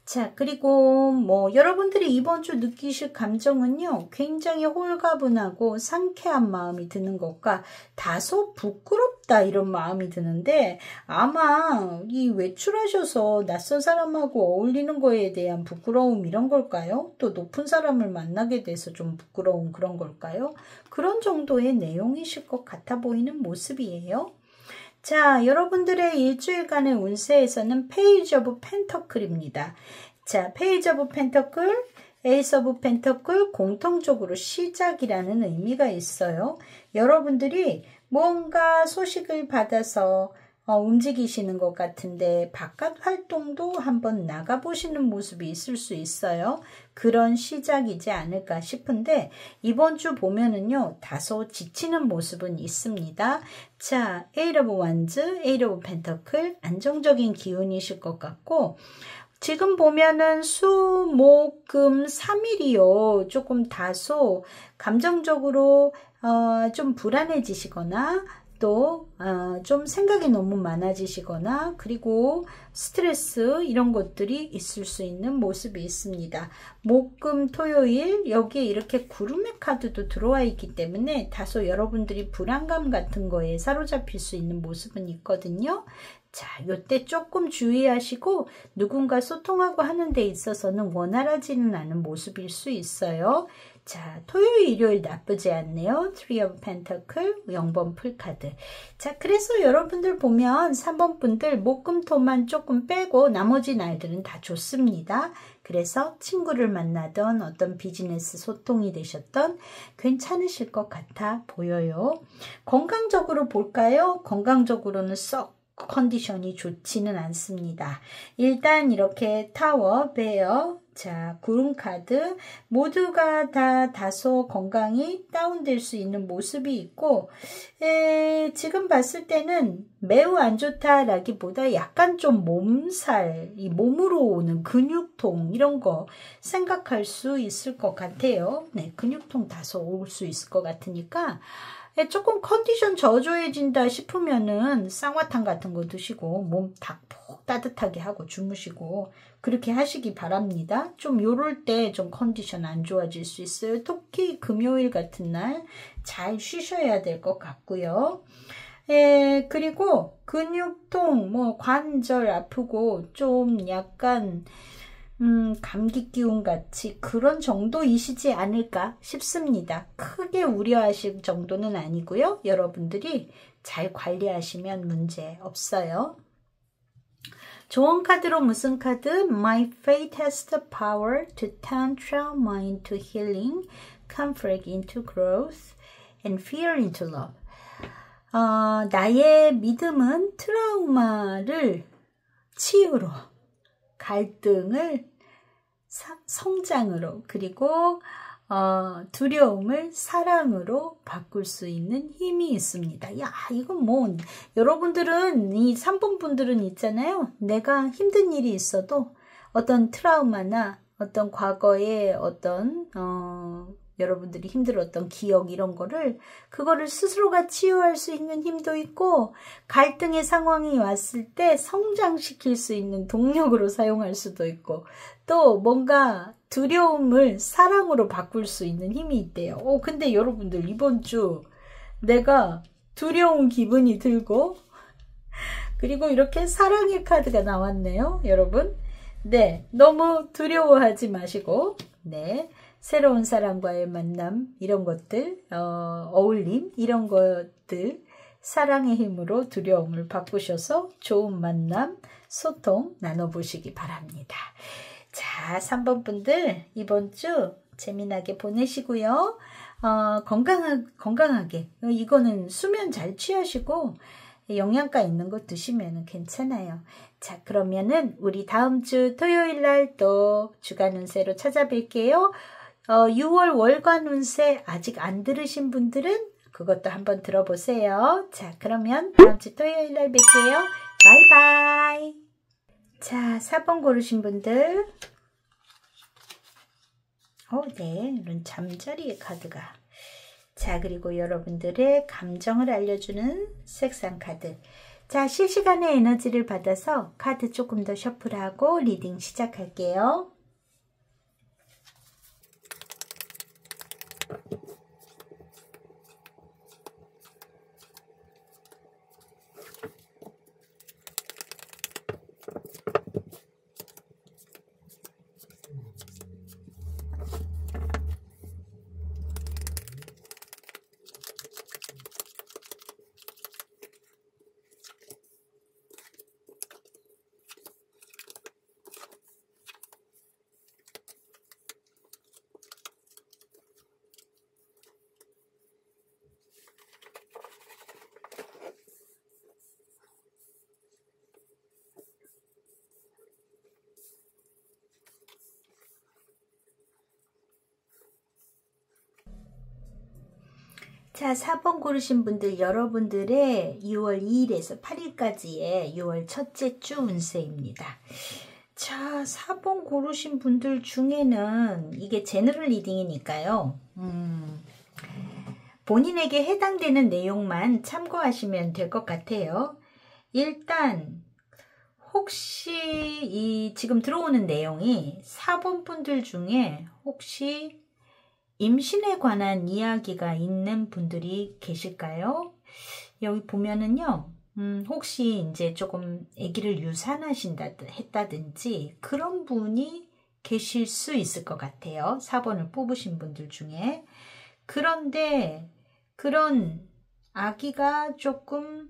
자, 그리고 뭐 여러분들이 이번 주 느끼실 감정은요, 굉장히 홀가분하고 상쾌한 마음이 드는 것과 다소 부끄럽다 이런 마음이 드는데 아마 이 외출하셔서 낯선 사람하고 어울리는 거에 대한 부끄러움 이런 걸까요? 또 높은 사람을 만나게 돼서 좀 부끄러운 그런 걸까요? 그런 정도의 내용이실 것 같아 보이는 모습이에요. 자, 여러분들의 일주일간의 운세에서는 페이지 오브 펜터클입니다. 자, 페이지 오브 펜터클, 에이스 오브 펜터클 공통적으로 시작이라는 의미가 있어요. 여러분들이 뭔가 소식을 받아서 움직이시는 것 같은데 바깥 활동도 한번 나가보시는 모습이 있을 수 있어요. 그런 시작이지 않을까 싶은데 이번 주 보면은요 다소 지치는 모습은 있습니다. 자, 에이트 오브 완즈, 에이트 오브 펜터클 안정적인 기운이실 것 같고 지금 보면은 수, 목, 금 3일이요. 조금 다소 감정적으로 좀 불안해지시거나 또 좀 생각이 너무 많아지시거나 그리고 스트레스 이런 것들이 있을 수 있는 모습이 있습니다. 목금 토요일 여기에 이렇게 구름의 카드도 들어와 있기 때문에 다소 여러분들이 불안감 같은 거에 사로잡힐 수 있는 모습은 있거든요. 자, 요때 조금 주의하시고 누군가 소통하고 하는 데 있어서는 원활하지는 않은 모습일 수 있어요. 자, 토요일, 일요일 나쁘지 않네요. 3 of Pentacle, 0번 풀카드. 자, 그래서 여러분들 보면 3번 분들 목금토만 조금 빼고 나머지 날들은 다 좋습니다. 그래서 친구를 만나던 어떤 비즈니스 소통이 되셨던 괜찮으실 것 같아 보여요. 건강적으로 볼까요? 건강적으로는 썩 컨디션이 좋지는 않습니다. 일단 이렇게 타워, 베어, 자, 구름카드 모두가 다 다소 건강이 다운될 수 있는 모습이 있고 지금 봤을 때는 매우 안 좋다라기보다 약간 좀 몸살, 이 몸으로 오는 근육통 이런 거 생각할 수 있을 것 같아요. 네, 근육통 다소 올 수 있을 것 같으니까 조금 컨디션 저조해진다 싶으면은 쌍화탕 같은 거 드시고 몸 푹 따뜻하게 하고 주무시고 그렇게 하시기 바랍니다. 좀 요럴 때 좀 컨디션 안 좋아질 수 있어요. 특히 금요일 같은 날 잘 쉬셔야 될 것 같고요. 그리고 근육통, 뭐 관절 아프고 좀 약간 감기 기운 같이 그런 정도이시지 않을까 싶습니다. 크게 우려하실 정도는 아니고요. 여러분들이 잘 관리하시면 문제 없어요. 조언 카드로 무슨 카드? My faith has the power to turn trauma into healing, conflict into growth, and fear into love. 나의 믿음은 트라우마를 치유로, 갈등을 성장으로, 그리고 두려움을 사랑으로 바꿀 수 있는 힘이 있습니다. 야, 이건 뭐 여러분들은 이 3번 분들은 있잖아요. 내가 힘든 일이 있어도 어떤 트라우마나 어떤 과거의 어떤 여러분들이 힘들었던 기억 이런 거를 그거를 스스로가 치유할 수 있는 힘도 있고 갈등의 상황이 왔을 때 성장시킬 수 있는 동력으로 사용할 수도 있고 또 뭔가 두려움을 사랑으로 바꿀 수 있는 힘이 있대요. 근데 여러분들 이번 주 내가 두려운 기분이 들고 그리고 이렇게 사랑의 카드가 나왔네요. 여러분. 네, 너무 두려워하지 마시고 네. 새로운 사람과의 만남 이런 것들 어울림 이런 것들 사랑의 힘으로 두려움을 바꾸셔서 좋은 만남 소통 나눠보시기 바랍니다. 자, 3번 분들 이번 주 재미나게 보내시고요. 건강하게 이거는 수면 잘 취하시고 영양가 있는 거 드시면 괜찮아요. 자, 그러면은 우리 다음 주 토요일 날 또 주간 운세로 찾아뵐게요. 6월 월간 운세 아직 안 들으신 분들은 그것도 한번 들어보세요. 자, 그러면 다음 주 토요일 날 뵐게요. 바이바이. 자, 4번 고르신 분들. 네, 이런 잠자리의 카드가. 자, 그리고 여러분들의 감정을 알려주는 색상 카드. 자, 실시간의 에너지를 받아서 카드 조금 더 셔플하고 리딩 시작할게요. 자, 4번 고르신 분들, 여러분들의 6월 2일에서 8일까지의 6월 첫째 주 운세입니다. 자, 4번 고르신 분들 중에는 이게 제너럴 리딩이니까요. 본인에게 해당되는 내용만 참고하시면 될 것 같아요. 일단 혹시 지금 들어오는 내용이 4번 분들 중에 혹시 임신에 관한 이야기가 있는 분들이 계실까요? 여기 보면은요, 혹시 이제 조금 아기를 했다든지 그런 분이 계실 수 있을 것 같아요. 4번을 뽑으신 분들 중에. 그런데 그런 아기가 조금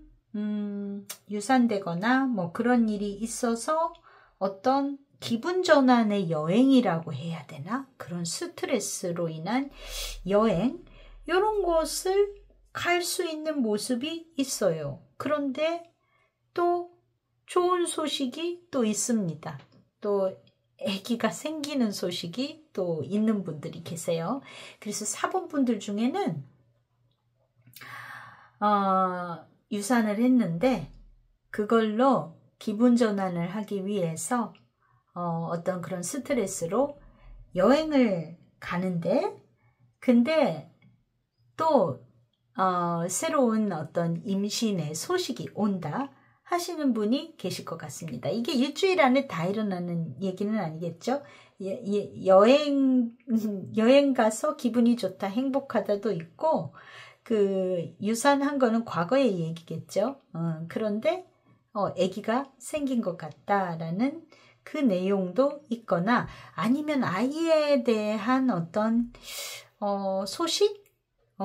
유산되거나 뭐 그런 일이 있어서 어떤 기분 전환의 여행이라고 해야 되나? 그런 스트레스로 인한 여행, 이런 곳을 갈 수 있는 모습이 있어요. 그런데 또 좋은 소식이 또 있습니다. 또 아기가 생기는 소식이 또 있는 분들이 계세요. 그래서 4번 분들 중에는 유산을 했는데 그걸로 기분 전환을 하기 위해서 어떤 그런 스트레스로 여행을 가는데, 근데 또 새로운 어떤 임신의 소식이 온다 하시는 분이 계실 것 같습니다. 이게 일주일 안에 다 일어나는 얘기는 아니겠죠? 여행 가서 기분이 좋다, 행복하다도 있고, 그 유산한 거는 과거의 얘기겠죠. 그런데 아기가 생긴 것 같다라는 그 내용도 있거나, 아니면 아이에 대한 어떤 소식?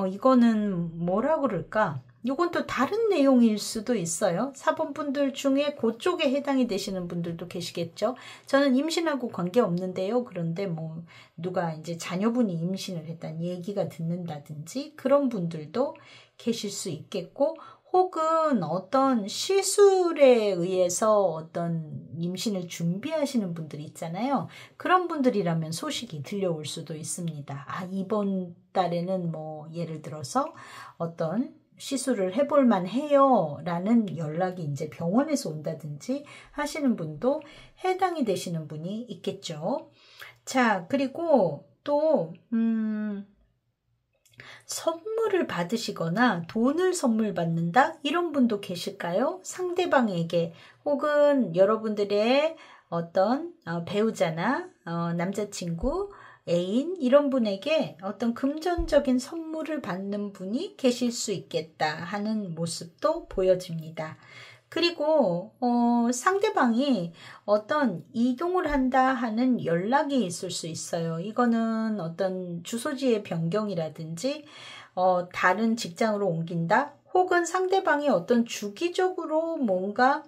이거는 뭐라 그럴까? 이건 또 다른 내용일 수도 있어요. 4번 분들 중에 그쪽에 해당이 되시는 분들도 계시겠죠. 저는 임신하고 관계없는데요. 그런데 뭐 누가 이제 자녀분이 임신을 했다는 얘기가 듣는다든지 그런 분들도 계실 수 있겠고, 혹은 어떤 시술에 의해서 어떤 임신을 준비하시는 분들이 있잖아요. 그런 분들이라면 소식이 들려올 수도 있습니다. 이번 달에는 뭐 예를 들어서 어떤 시술을 해볼 만해요 라는 연락이 이제 병원에서 온다든지 하시는 분도 해당이 되시는 분이 있겠죠. 자, 그리고 또 선물을 받으시거나 돈을 선물 받는다? 이런 분도 계실까요? 상대방에게, 혹은 여러분들의 어떤 배우자나 남자친구, 애인, 이런 분에게 어떤 금전적인 선물을 받는 분이 계실 수 있겠다 하는 모습도 보여집니다. 그리고 상대방이 어떤 이동을 한다 하는 연락이 있을 수 있어요. 이거는 어떤 주소지의 변경이라든지 다른 직장으로 옮긴다, 혹은 상대방이 어떤 주기적으로 뭔가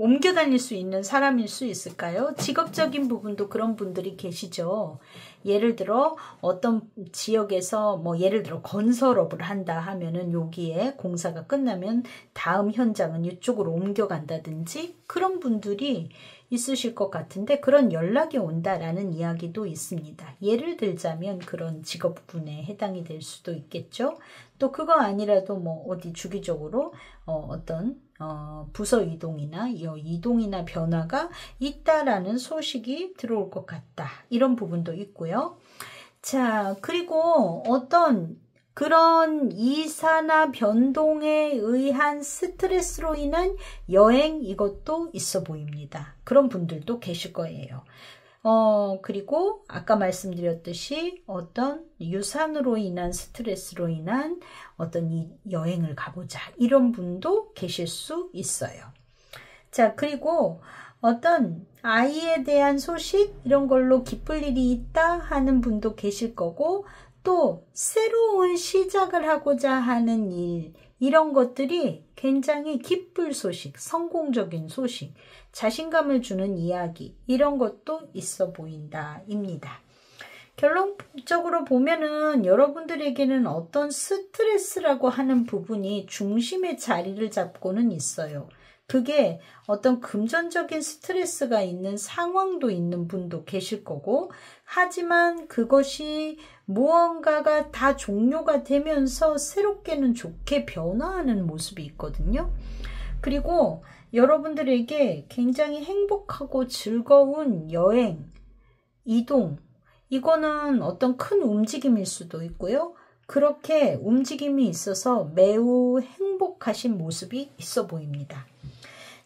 옮겨 다닐 수 있는 사람일 수 있을까요? 직업적인 부분도 그런 분들이 계시죠. 예를 들어 어떤 지역에서 뭐 예를 들어 건설업을 한다 하면은 여기에 공사가 끝나면 다음 현장은 이쪽으로 옮겨간다든지 그런 분들이 있으실 것 같은데 그런 연락이 온다라는 이야기도 있습니다. 예를 들자면 그런 직업군에 해당이 될 수도 있겠죠. 또 그거 아니라도 뭐 어디 주기적으로 어떤 부서 이동이나 이동이나 변화가 있다라는 소식이 들어올 것 같다. 이런 부분도 있고요. 자, 그리고 어떤 그런 이사나 변동에 의한 스트레스로 인한 여행 이것도 있어 보입니다. 그런 분들도 계실 거예요. 그리고 아까 말씀드렸듯이 어떤 유산으로 인한 스트레스로 인한 어떤 이 여행을 가보자 이런 분도 계실 수 있어요. 자, 그리고 어떤 아이에 대한 소식 이런 걸로 기쁠 일이 있다 하는 분도 계실 거고 또 새로운 시작을 하고자 하는 일 이런 것들이 굉장히 기쁠 소식, 성공적인 소식, 자신감을 주는 이야기 이런 것도 있어 보인다 입니다. 결론적으로 보면은 여러분들에게는 어떤 스트레스라고 하는 부분이 중심의 자리를 잡고는 있어요. 그게 어떤 금전적인 스트레스가 있는 상황도 있는 분도 계실 거고 하지만 그것이 무언가가 다 종료가 되면서 새롭게는 좋게 변화하는 모습이 있거든요. 그리고 여러분들에게 굉장히 행복하고 즐거운 여행, 이동 이거는 어떤 큰 움직임일 수도 있고요. 그렇게 움직임이 있어서 매우 행복하신 모습이 있어 보입니다.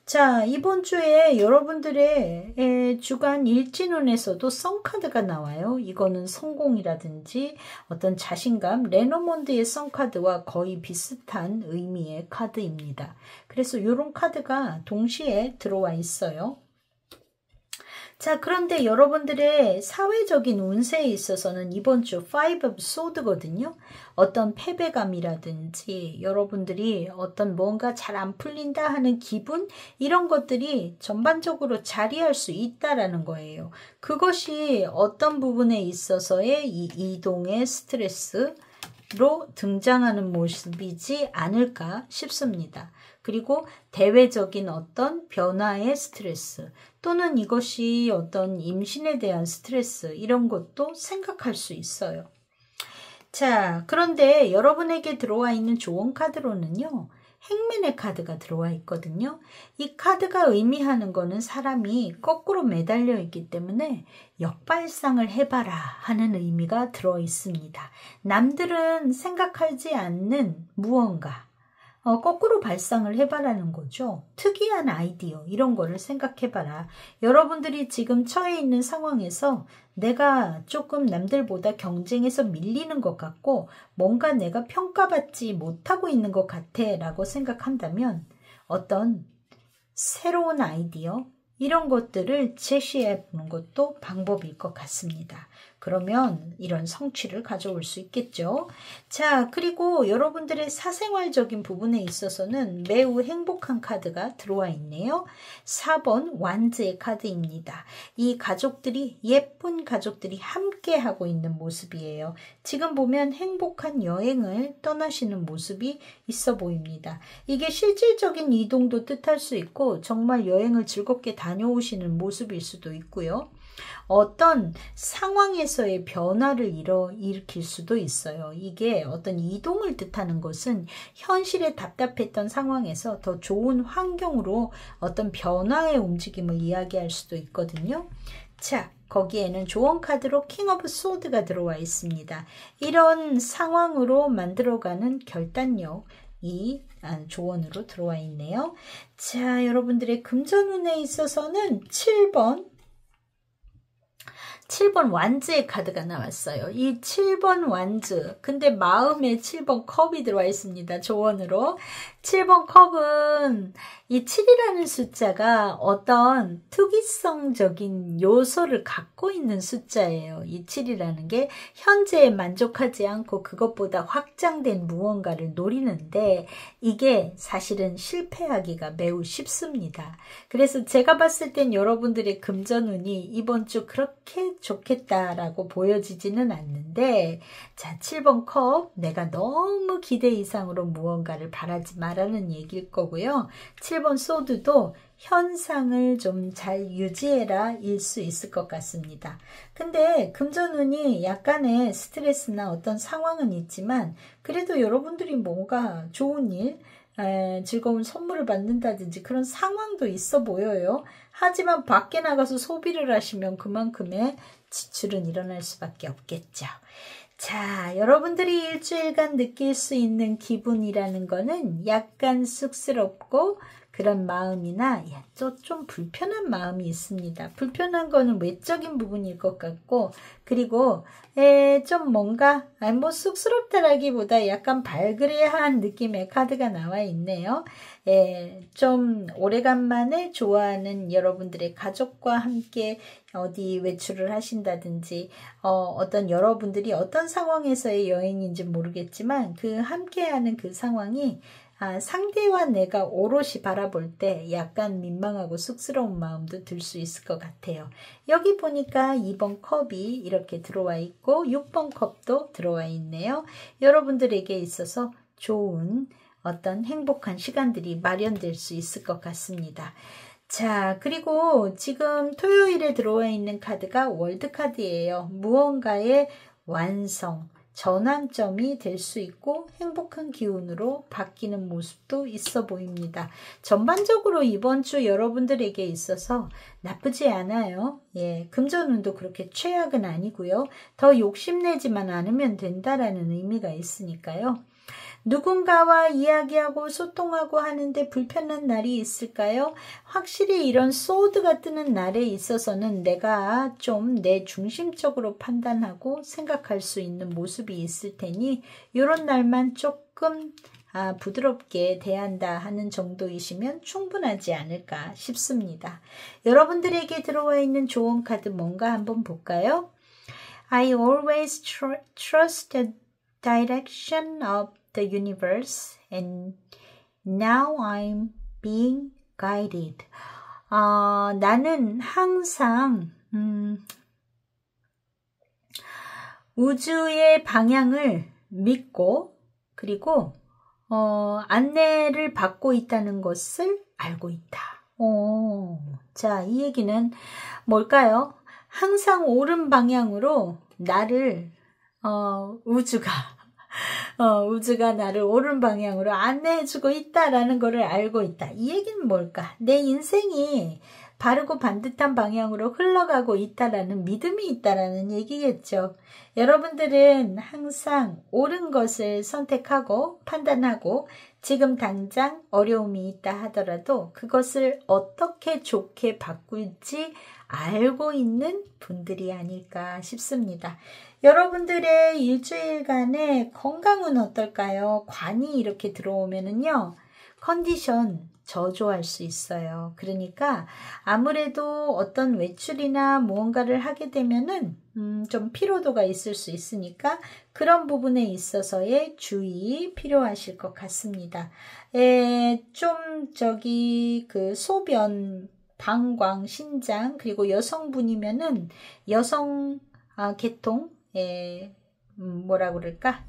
자, 이번 주에 여러분들의 주간 일진운에서도 썬카드가 나와요. 이거는 성공이라든지 어떤 자신감, 레노몬드의 썬카드와 거의 비슷한 의미의 카드입니다. 그래서 이런 카드가 동시에 들어와 있어요. 자, 그런데 여러분들의 사회적인 운세에 있어서는 이번 주 Five of Swords거든요. 어떤 패배감이라든지 여러분들이 어떤 뭔가 잘 안 풀린다 하는 기분 이런 것들이 전반적으로 자리할 수 있다라는 거예요. 그것이 어떤 부분에 있어서의 이 이동의 스트레스로 등장하는 모습이지 않을까 싶습니다. 그리고 대외적인 어떤 변화의 스트레스 또는 이것이 어떤 임신에 대한 스트레스 이런 것도 생각할 수 있어요. 자, 그런데 여러분에게 들어와 있는 조언 카드로는요. 행맨의 카드가 들어와 있거든요. 이 카드가 의미하는 거는 사람이 거꾸로 매달려 있기 때문에 역발상을 해봐라 하는 의미가 들어 있습니다. 남들은 생각하지 않는 무언가 거꾸로 발상을 해봐라는 거죠. 특이한 아이디어 이런 거를 생각해봐라. 여러분들이 지금 처해 있는 상황에서 내가 조금 남들보다 경쟁에서 밀리는 것 같고 뭔가 내가 평가받지 못하고 있는 것 같아 라고 생각한다면 어떤 새로운 아이디어 이런 것들을 제시해 보는 것도 방법일 것 같습니다. 그러면 이런 성취를 가져올 수 있겠죠. 자, 그리고 여러분들의 사생활적인 부분에 있어서는 매우 행복한 카드가 들어와 있네요. 4번 완즈의 카드입니다. 이 가족들이 예쁜 가족들이 함께 하고 있는 모습이에요. 지금 보면 행복한 여행을 떠나시는 모습이 있어 보입니다. 이게 실질적인 이동도 뜻할 수 있고 정말 여행을 즐겁게 다녀오시는 모습일 수도 있고요. 어떤 상황에서의 변화를 일으킬 수도 있어요. 이게 어떤 이동을 뜻하는 것은 현실에 답답했던 상황에서 더 좋은 환경으로 어떤 변화의 움직임을 이야기할 수도 있거든요. 자, 거기에는 조언 카드로 킹 오브 소드가 들어와 있습니다. 이런 상황으로 만들어가는 결단력이 조언으로 들어와 있네요. 자, 여러분들의 금전운에 있어서는 7번 완즈의 카드가 나왔어요. 이 7번 완즈, 근데 마음에 7번 컵이 들어와 있습니다. 조언으로. 7번 컵은 이 7이라는 숫자가 어떤 특이성적인 요소를 갖고 있는 숫자예요. 이 7이라는 게 현재에 만족하지 않고 그것보다 확장된 무언가를 노리는데 이게 사실은 실패하기가 매우 쉽습니다. 그래서 제가 봤을 땐 여러분들의 금전운이 이번 주 그렇게 좋겠다라고 보여지지는 않는데 자, 7번 컵 내가 너무 기대 이상으로 무언가를 바라지 말라는 얘기일 거고요. 7번 소드도 현상을 좀 잘 유지해라 일 수 있을 것 같습니다. 근데 금전운이 약간의 스트레스나 어떤 상황은 있지만 그래도 여러분들이 뭔가 좋은 일, 즐거운 선물을 받는다든지 그런 상황도 있어 보여요. 하지만 밖에 나가서 소비를 하시면 그만큼의 지출은 일어날 수밖에 없겠죠. 자, 여러분들이 일주일간 느낄 수 있는 기분이라는 거는 약간 쑥스럽고 그런 마음이나 좀 불편한 마음이 있습니다. 불편한 거는 외적인 부분일 것 같고 그리고 좀 뭔가 뭐 쑥스럽다라기보다 약간 발그레한 느낌의 카드가 나와 있네요. 좀 오래간만에 좋아하는 여러분들의 가족과 함께 어디 외출을 하신다든지 어떤 여러분들이 어떤 상황에서의 여행인지 모르겠지만 그 함께하는 그 상황이 상대와 내가 오롯이 바라볼 때 약간 민망하고 쑥스러운 마음도 들 수 있을 것 같아요. 여기 보니까 2번 컵이 이렇게 들어와 있고 6번 컵도 들어와 있네요. 여러분들에게 있어서 좋은 어떤 행복한 시간들이 마련될 수 있을 것 같습니다. 자, 그리고 지금 토요일에 들어와 있는 카드가 월드카드예요. 무언가의 완성, 전환점이 될 수 있고 행복한 기운으로 바뀌는 모습도 있어 보입니다. 전반적으로 이번 주 여러분들에게 있어서 나쁘지 않아요. 금전운도 그렇게 최악은 아니고요. 더 욕심내지만 않으면 된다라는 의미가 있으니까요. 누군가와 이야기하고 소통하고 하는데 불편한 날이 있을까요? 확실히 이런 소드가 뜨는 날에 있어서는 내가 좀 내 중심적으로 판단하고 생각할 수 있는 모습이 있을 테니 이런 날만 조금 부드럽게 대한다 하는 정도이시면 충분하지 않을까 싶습니다. 여러분들에게 들어와 있는 좋은 카드 뭔가 한번 볼까요? I always trust the direction of the universe and now I'm being guided. 나는 항상 우주의 방향을 믿고 그리고 안내를 받고 있다는 것을 알고 있다. 자, 이 얘기는 뭘까요? 항상 옳은 방향으로 나를 우주가 나를 옳은 방향으로 안내해주고 있다라는 것을 알고 있다. 이 얘기는 뭘까? 내 인생이 바르고 반듯한 방향으로 흘러가고 있다라는 믿음이 있다라는 얘기겠죠. 여러분들은 항상 옳은 것을 선택하고 판단하고 지금 당장 어려움이 있다 하더라도 그것을 어떻게 좋게 바꿀지 알고 있는 분들이 아닐까 싶습니다. 여러분들의 일주일간의 건강은 어떨까요? 관이 이렇게 들어오면은요, 컨디션 저조할 수 있어요. 그러니까 아무래도 어떤 외출이나 무언가를 하게 되면은 좀 피로도가 있을 수 있으니까 그런 부분에 있어서의 주의 필요하실 것 같습니다. 그 소변, 방광, 신장 그리고 여성분이면은 여성 계통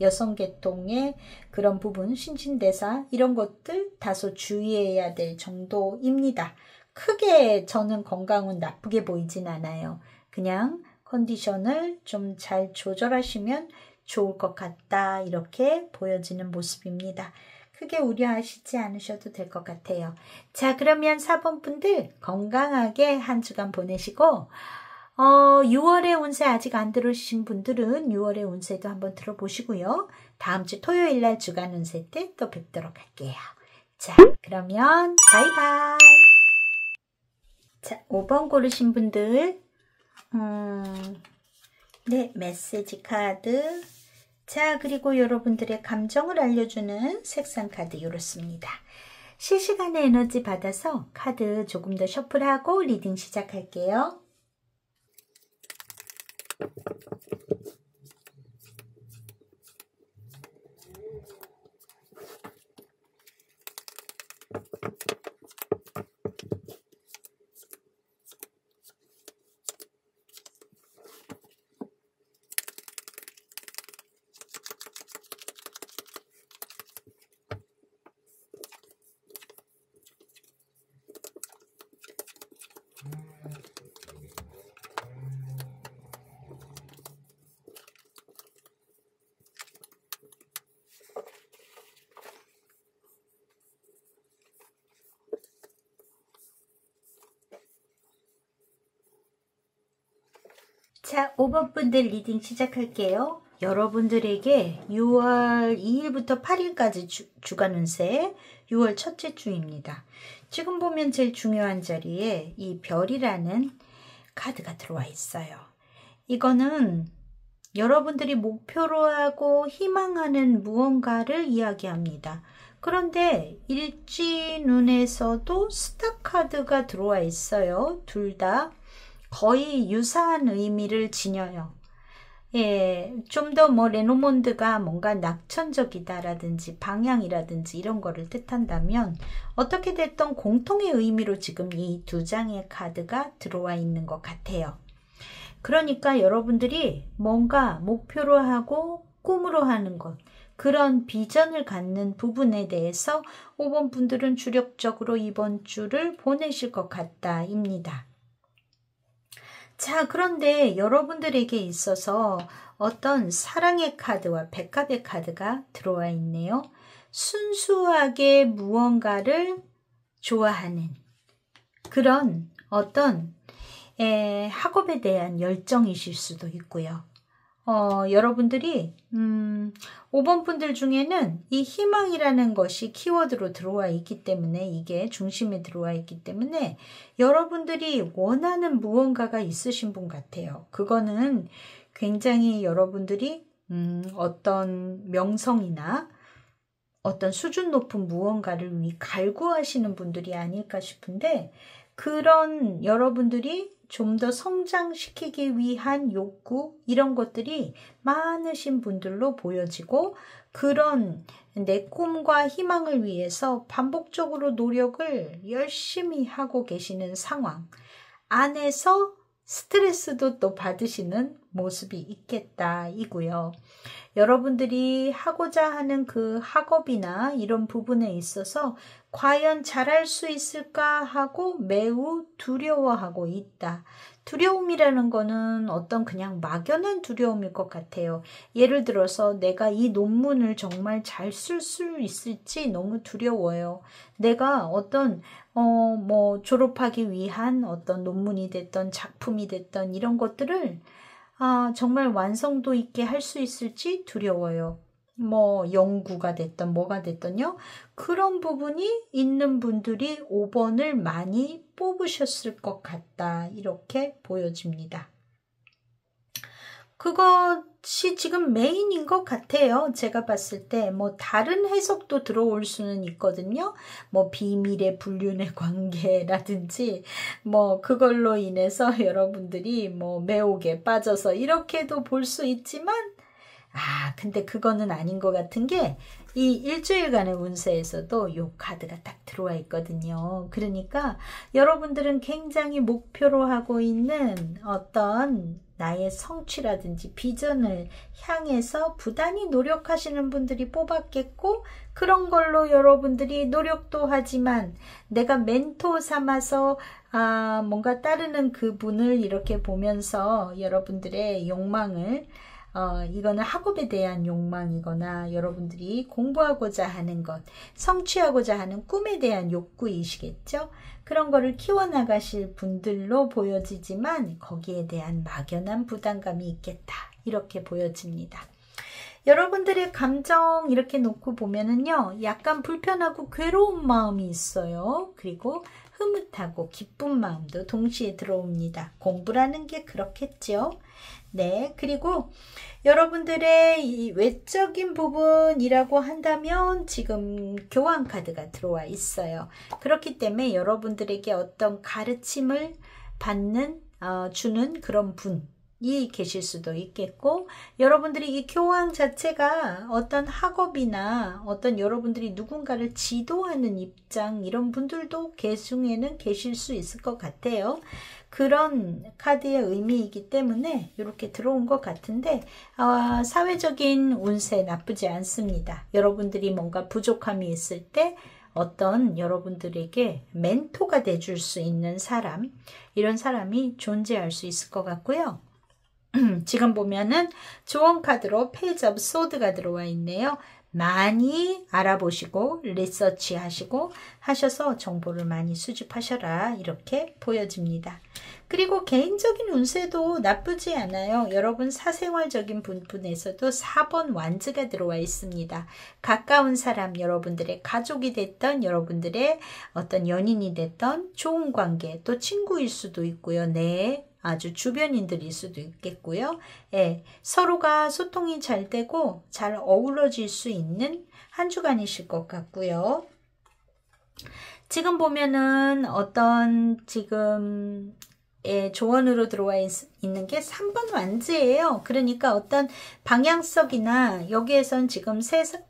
여성계통의 그런 부분, 신진대사 이런 것들 다소 주의해야 될 정도입니다. 크게 저는 건강은 나쁘게 보이진 않아요. 그냥 컨디션을 좀 잘 조절하시면 좋을 것 같다 이렇게 보여지는 모습입니다. 크게 우려하시지 않으셔도 될 것 같아요. 자, 그러면 4번 분들 건강하게 한 주간 보내시고 6월의 운세 아직 안 들으신 분들은 6월의 운세도 한번 들어보시고요. 다음 주 토요일 날 주간 운세 때 또 뵙도록 할게요. 자, 그러면 바이바이. 자, 5번 고르신 분들 네, 메시지 카드 자, 그리고 여러분들의 감정을 알려주는 색상 카드 이렇습니다. 실시간의 에너지 받아서 카드 조금 더 셔플하고 리딩 시작할게요. 자, 5번 분들 리딩 시작할게요. 여러분들에게 6월 2일부터 8일까지 주간 운세 6월 첫째 주입니다. 지금 보면 제일 중요한 자리에 이 별이라는 카드가 들어와 있어요. 이거는 여러분들이 목표로 하고 희망하는 무언가를 이야기합니다. 그런데 일지눈에서도 스타 카드가 들어와 있어요. 둘 다 거의 유사한 의미를 지녀요. 예, 좀 더 뭐 레노몬드가 뭔가 낙천적이다라든지 방향이라든지 이런 거를 뜻한다면 어떻게 됐던 공통의 의미로 지금 이 두 장의 카드가 들어와 있는 것 같아요. 그러니까 여러분들이 뭔가 목표로 하고 꿈으로 하는 것, 그런 비전을 갖는 부분에 대해서 5번 분들은 주력적으로 이번 주를 보내실 것 같다입니다. 자, 그런데 여러분들에게 있어서 어떤 사랑의 카드와 백합의 카드가 들어와 있네요. 순수하게 무언가를 좋아하는 그런 어떤 학업에 대한 열정이실 수도 있고요. 여러분들이 5번 분들 중에는 이 희망이라는 것이 키워드로 들어와 있기 때문에 이게 중심에 들어와 있기 때문에 여러분들이 원하는 무언가가 있으신 분 같아요. 그거는 굉장히 여러분들이 어떤 명성이나 어떤 수준 높은 무언가를 갈구하시는 분들이 아닐까 싶은데 그런 여러분들이 좀 더 성장시키기 위한 욕구 이런 것들이 많으신 분들로 보여지고 그런 내 꿈과 희망을 위해서 반복적으로 노력을 열심히 하고 계시는 상황 안에서 스트레스도 또 받으시는 모습이 있겠다 이고요. 여러분들이 하고자 하는 그 학업이나 이런 부분에 있어서 과연 잘할 수 있을까 하고 매우 두려워하고 있다. 두려움이라는 거는 어떤 그냥 막연한 두려움일 것 같아요. 예를 들어서 내가 이 논문을 정말 잘 쓸 수 있을지 너무 두려워요. 내가 어떤 졸업하기 위한 어떤 논문이 됐던 작품이 됐던 이런 것들을 정말 완성도 있게 할 수 있을지 두려워요. 연구가 됐던 뭐가 됐던요. 그런 부분이 있는 분들이 5번을 많이 뽑으셨을 것 같다. 이렇게 보여집니다. 그것이 지금 메인인 것 같아요. 제가 봤을 때 다른 해석도 들어올 수는 있거든요. 비밀의 불륜의 관계라든지 그걸로 인해서 여러분들이 매혹에 빠져서 이렇게도 볼 수 있지만 근데 그거는 아닌 것 같은 게 이 일주일간의 운세에서도 이 카드가 딱 들어와 있거든요. 그러니까 여러분들은 굉장히 목표로 하고 있는 어떤 나의 성취라든지 비전을 향해서 부단히 노력하시는 분들이 뽑았겠고 그런 걸로 여러분들이 노력도 하지만 내가 멘토 삼아서 뭔가 따르는 그분을 이렇게 보면서 여러분들의 욕망을 이거는 학업에 대한 욕망이거나 여러분들이 공부하고자 하는 것, 성취하고자 하는 꿈에 대한 욕구이시겠죠? 그런 거를 키워나가실 분들로 보여지지만 거기에 대한 막연한 부담감이 있겠다. 이렇게 보여집니다. 여러분들의 감정 이렇게 놓고 보면은요, 약간 불편하고 괴로운 마음이 있어요. 그리고 흐뭇하고 기쁜 마음도 동시에 들어옵니다. 공부라는 게 그렇겠죠. 네, 그리고 여러분들의 이 외적인 부분이라고 한다면 지금 교환 카드가 들어와 있어요. 그렇기 때문에 여러분들에게 어떤 가르침을 받는 주는 그런 분이 계실 수도 있겠고, 여러분들이 이 교황 자체가 어떤 학업이나 어떤 여러분들이 누군가를 지도하는 입장, 이런 분들도 계중에는 계실 수 있을 것 같아요. 그런 카드의 의미이기 때문에 이렇게 들어온 것 같은데, 사회적인 운세 나쁘지 않습니다. 여러분들이 뭔가 부족함이 있을 때 어떤 여러분들에게 멘토가 돼줄 수 있는 사람, 이런 사람이 존재할 수 있을 것 같고요. 지금 보면은 조언 카드로 페이지 오브 소드가 들어와 있네요. 많이 알아보시고 리서치 하셔서 정보를 많이 수집하셔라, 이렇게 보여집니다. 그리고 개인적인 운세도 나쁘지 않아요. 여러분 사생활적인 부분에서도 4번 완즈가 들어와 있습니다. 가까운 사람, 여러분들의 가족이 됐던, 여러분들의 어떤 연인이 됐던 좋은 관계, 또 친구일 수도 있고요. 네, 아주 주변인들일 수도 있겠고요. 예, 서로가 소통이 잘 되고 잘 어우러질 수 있는 한 주간이실 것 같고요. 지금 보면은 어떤 지금 조언으로 들어와 있는 게 3번 완즈예요. 그러니까 어떤 방향성이나 여기에선 지금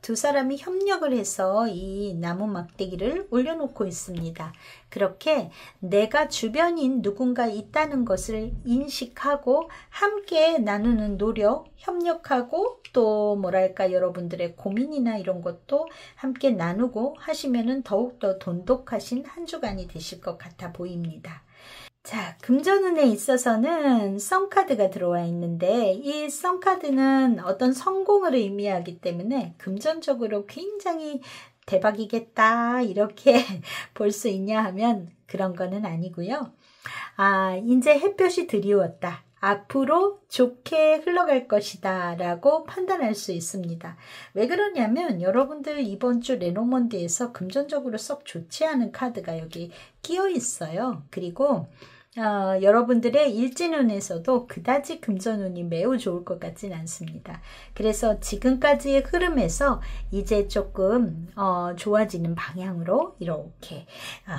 두 사람이 협력을 해서 이 나무 막대기를 올려놓고 있습니다. 그렇게 내가 주변인 누군가 있다는 것을 인식하고 함께 나누는 노력, 협력하고 또 뭐랄까 여러분들의 고민이나 이런 것도 함께 나누고 하시면은 더욱더 돈독하신 한 주간이 되실 것 같아 보입니다. 자, 금전운에 있어서는 썬카드가 들어와 있는데, 이 썬카드는 어떤 성공을 의미하기 때문에 금전적으로 굉장히 대박이겠다, 이렇게 볼 수 있냐 하면 그런 거는 아니고요. 이제 햇볕이 드리웠다, 앞으로 좋게 흘러갈 것이다 라고 판단할 수 있습니다. 왜 그러냐면 여러분들 이번 주 레노먼드에서 금전적으로 썩 좋지 않은 카드가 여기 끼어 있어요. 그리고 여러분들의 일진운에서도 그다지 금전운이 매우 좋을 것 같진 않습니다. 그래서 지금까지의 흐름에서 이제 조금 좋아지는 방향으로 이렇게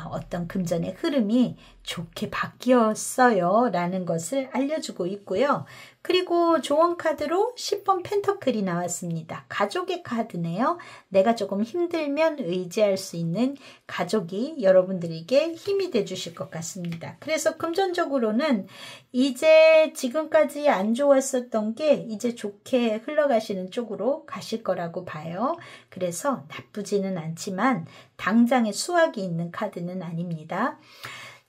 어떤 금전의 흐름이 좋게 바뀌었어요 라는 것을 알려주고 있고요. 그리고 조언 카드로 10번 펜터클이 나왔습니다. 가족의 카드네요. 내가 조금 힘들면 의지할 수 있는 가족이 여러분들에게 힘이 돼 주실 것 같습니다. 그래서 금전적으로는 이제 지금까지 안 좋았었던 게 이제 좋게 흘러가시는 쪽으로 가실 거라고 봐요. 그래서 나쁘지는 않지만 당장의 수확이 있는 카드는 아닙니다.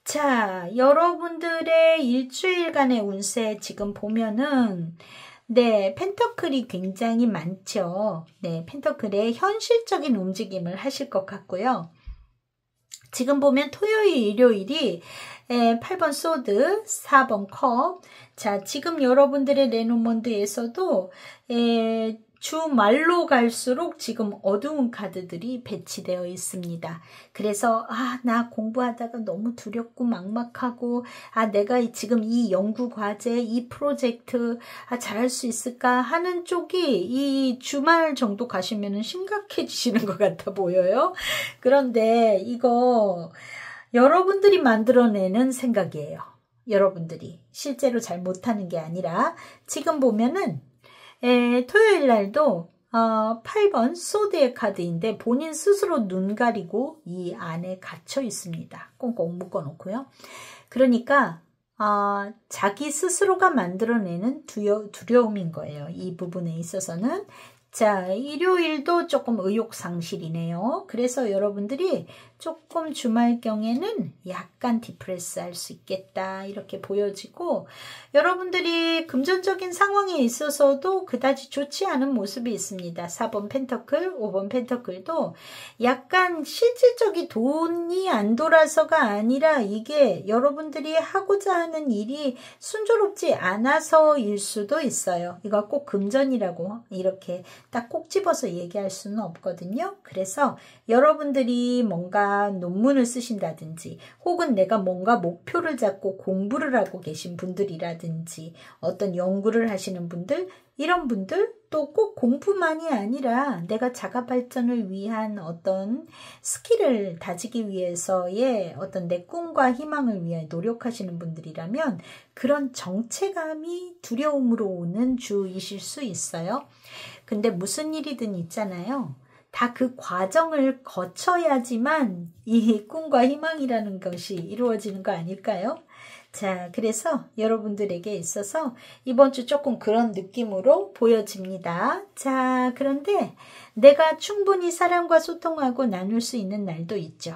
자, 여러분들의 일주일간의 운세 지금 보면은 네, 펜터클이 굉장히 많죠. 네, 펜터클의 현실적인 움직임을 하실 것 같고요. 지금 보면 토요일, 일요일이 8번 소드, 4번 컵. 자, 지금 여러분들의 레노먼드에서도 주말로 갈수록 지금 어두운 카드들이 배치되어 있습니다. 그래서 나 공부하다가 너무 두렵고 막막하고 내가 지금 이 연구 과제, 이 프로젝트 잘할 수 있을까 하는 쪽이 이 주말 정도 가시면은 심각해지시는 것 같아 보여요. 그런데 이거 여러분들이 만들어내는 생각이에요. 여러분들이 실제로 잘 못하는 게 아니라 지금 보면은 토요일 날도 8번 소드의 카드인데 본인 스스로 눈 가리고 이 안에 갇혀 있습니다. 꽁꽁 묶어 놓고요. 그러니까 자기 스스로가 만들어내는 두려움인 거예요. 이 부분에 있어서는. 자, 일요일도 조금 의욕상실이네요. 그래서 여러분들이 조금 주말경에는 약간 디프레스 할 수 있겠다 이렇게 보여지고, 여러분들이 금전적인 상황에 있어서도 그다지 좋지 않은 모습이 있습니다. 4번 펜터클, 5번 펜터클도 약간 실질적인 돈이 안 돌아서가 아니라 이게 여러분들이 하고자 하는 일이 순조롭지 않아서일 수도 있어요. 이거 꼭 금전이라고 이렇게 딱 꼭 집어서 얘기할 수는 없거든요. 그래서 여러분들이 뭔가 내가 논문을 쓰신다든지 혹은 내가 뭔가 목표를 잡고 공부를 하고 계신 분들이라든지 어떤 연구를 하시는 분들, 이런 분들, 또 꼭 공부만이 아니라 내가 자가 발전을 위한 어떤 스킬을 다지기 위해서의 어떤 내 꿈과 희망을 위해 노력하시는 분들이라면 그런 정체감이 두려움으로 오는 주이실 수 있어요. 근데 무슨 일이든 있잖아요. 다 그 과정을 거쳐야지만 이 꿈과 희망이라는 것이 이루어지는 거 아닐까요? 자, 그래서 여러분들에게 있어서 이번 주 조금 그런 느낌으로 보여집니다. 자, 그런데 내가 충분히 사람과 소통하고 나눌 수 있는 날도 있죠.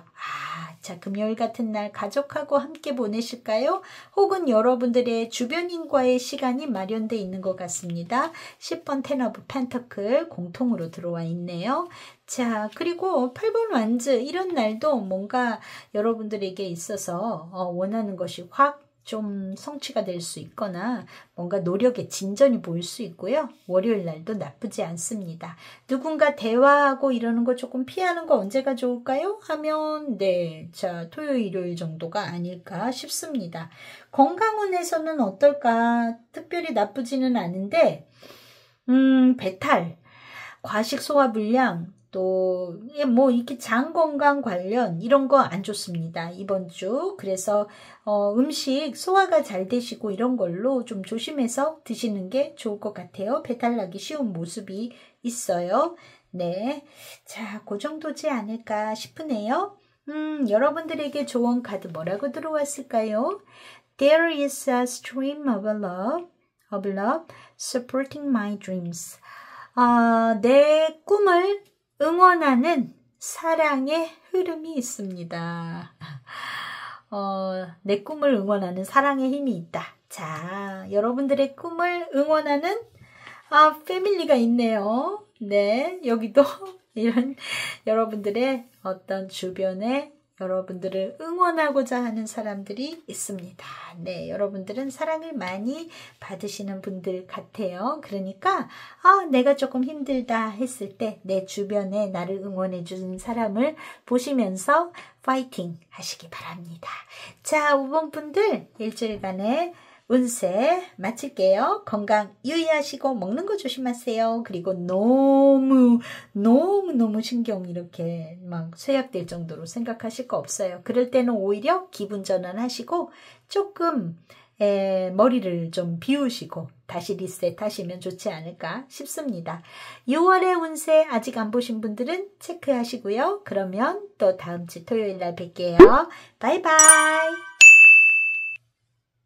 자, 금요일 같은 날 가족하고 함께 보내실까요? 혹은 여러분들의 주변인과의 시간이 마련되어 있는 것 같습니다. 10번 텐 오브 펜터클 공통으로 들어와 있네요. 자, 그리고 8번 완즈, 이런 날도 뭔가 여러분들에게 있어서 원하는 것이 확 좀 성취가 될 수 있거나 뭔가 노력의 진전이 보일 수 있고요. 월요일 날도 나쁘지 않습니다. 누군가 대화하고 이러는 거 조금 피하는 거 언제가 좋을까요? 하면 네, 자, 토요일, 일요일 정도가 아닐까 싶습니다. 건강운에서는 어떨까? 특별히 나쁘지는 않은데 배탈, 과식 소화불량, 또 뭐 이렇게 장 건강 관련 이런 거 안 좋습니다. 이번 주. 그래서 음식 소화가 잘 되시고 이런 걸로 좀 조심해서 드시는 게 좋을 것 같아요. 배탈 나기 쉬운 모습이 있어요. 네. 자, 그 정도지 않을까 싶으네요. 여러분들에게 조언 카드 뭐라고 들어왔을까요? There is a stream of love supporting my dreams. 내 꿈을 응원하는 사랑의 흐름이 있습니다. 내 꿈을 응원하는 사랑의 힘이 있다. 자, 여러분들의 꿈을 응원하는 패밀리가 있네요. 네, 여기도 이런 여러분들의 어떤 주변에 여러분들을 응원하고자 하는 사람들이 있습니다. 네, 여러분들은 사랑을 많이 받으시는 분들 같아요. 그러니까 내가 조금 힘들다 했을 때 내 주변에 나를 응원해 주는 사람을 보시면서 파이팅 하시기 바랍니다. 자, 5번 분들 일주일간의 운세 마칠게요. 건강 유의하시고 먹는 거 조심하세요. 그리고 너무 신경 이렇게 막 쇠약될 정도로 생각하실 거 없어요. 그럴 때는 오히려 기분 전환하시고 조금 머리를 좀 비우시고 다시 리셋하시면 좋지 않을까 싶습니다. 6월의 운세 아직 안 보신 분들은 체크하시고요. 그러면 또 다음 주 토요일 날 뵐게요. 바이바이.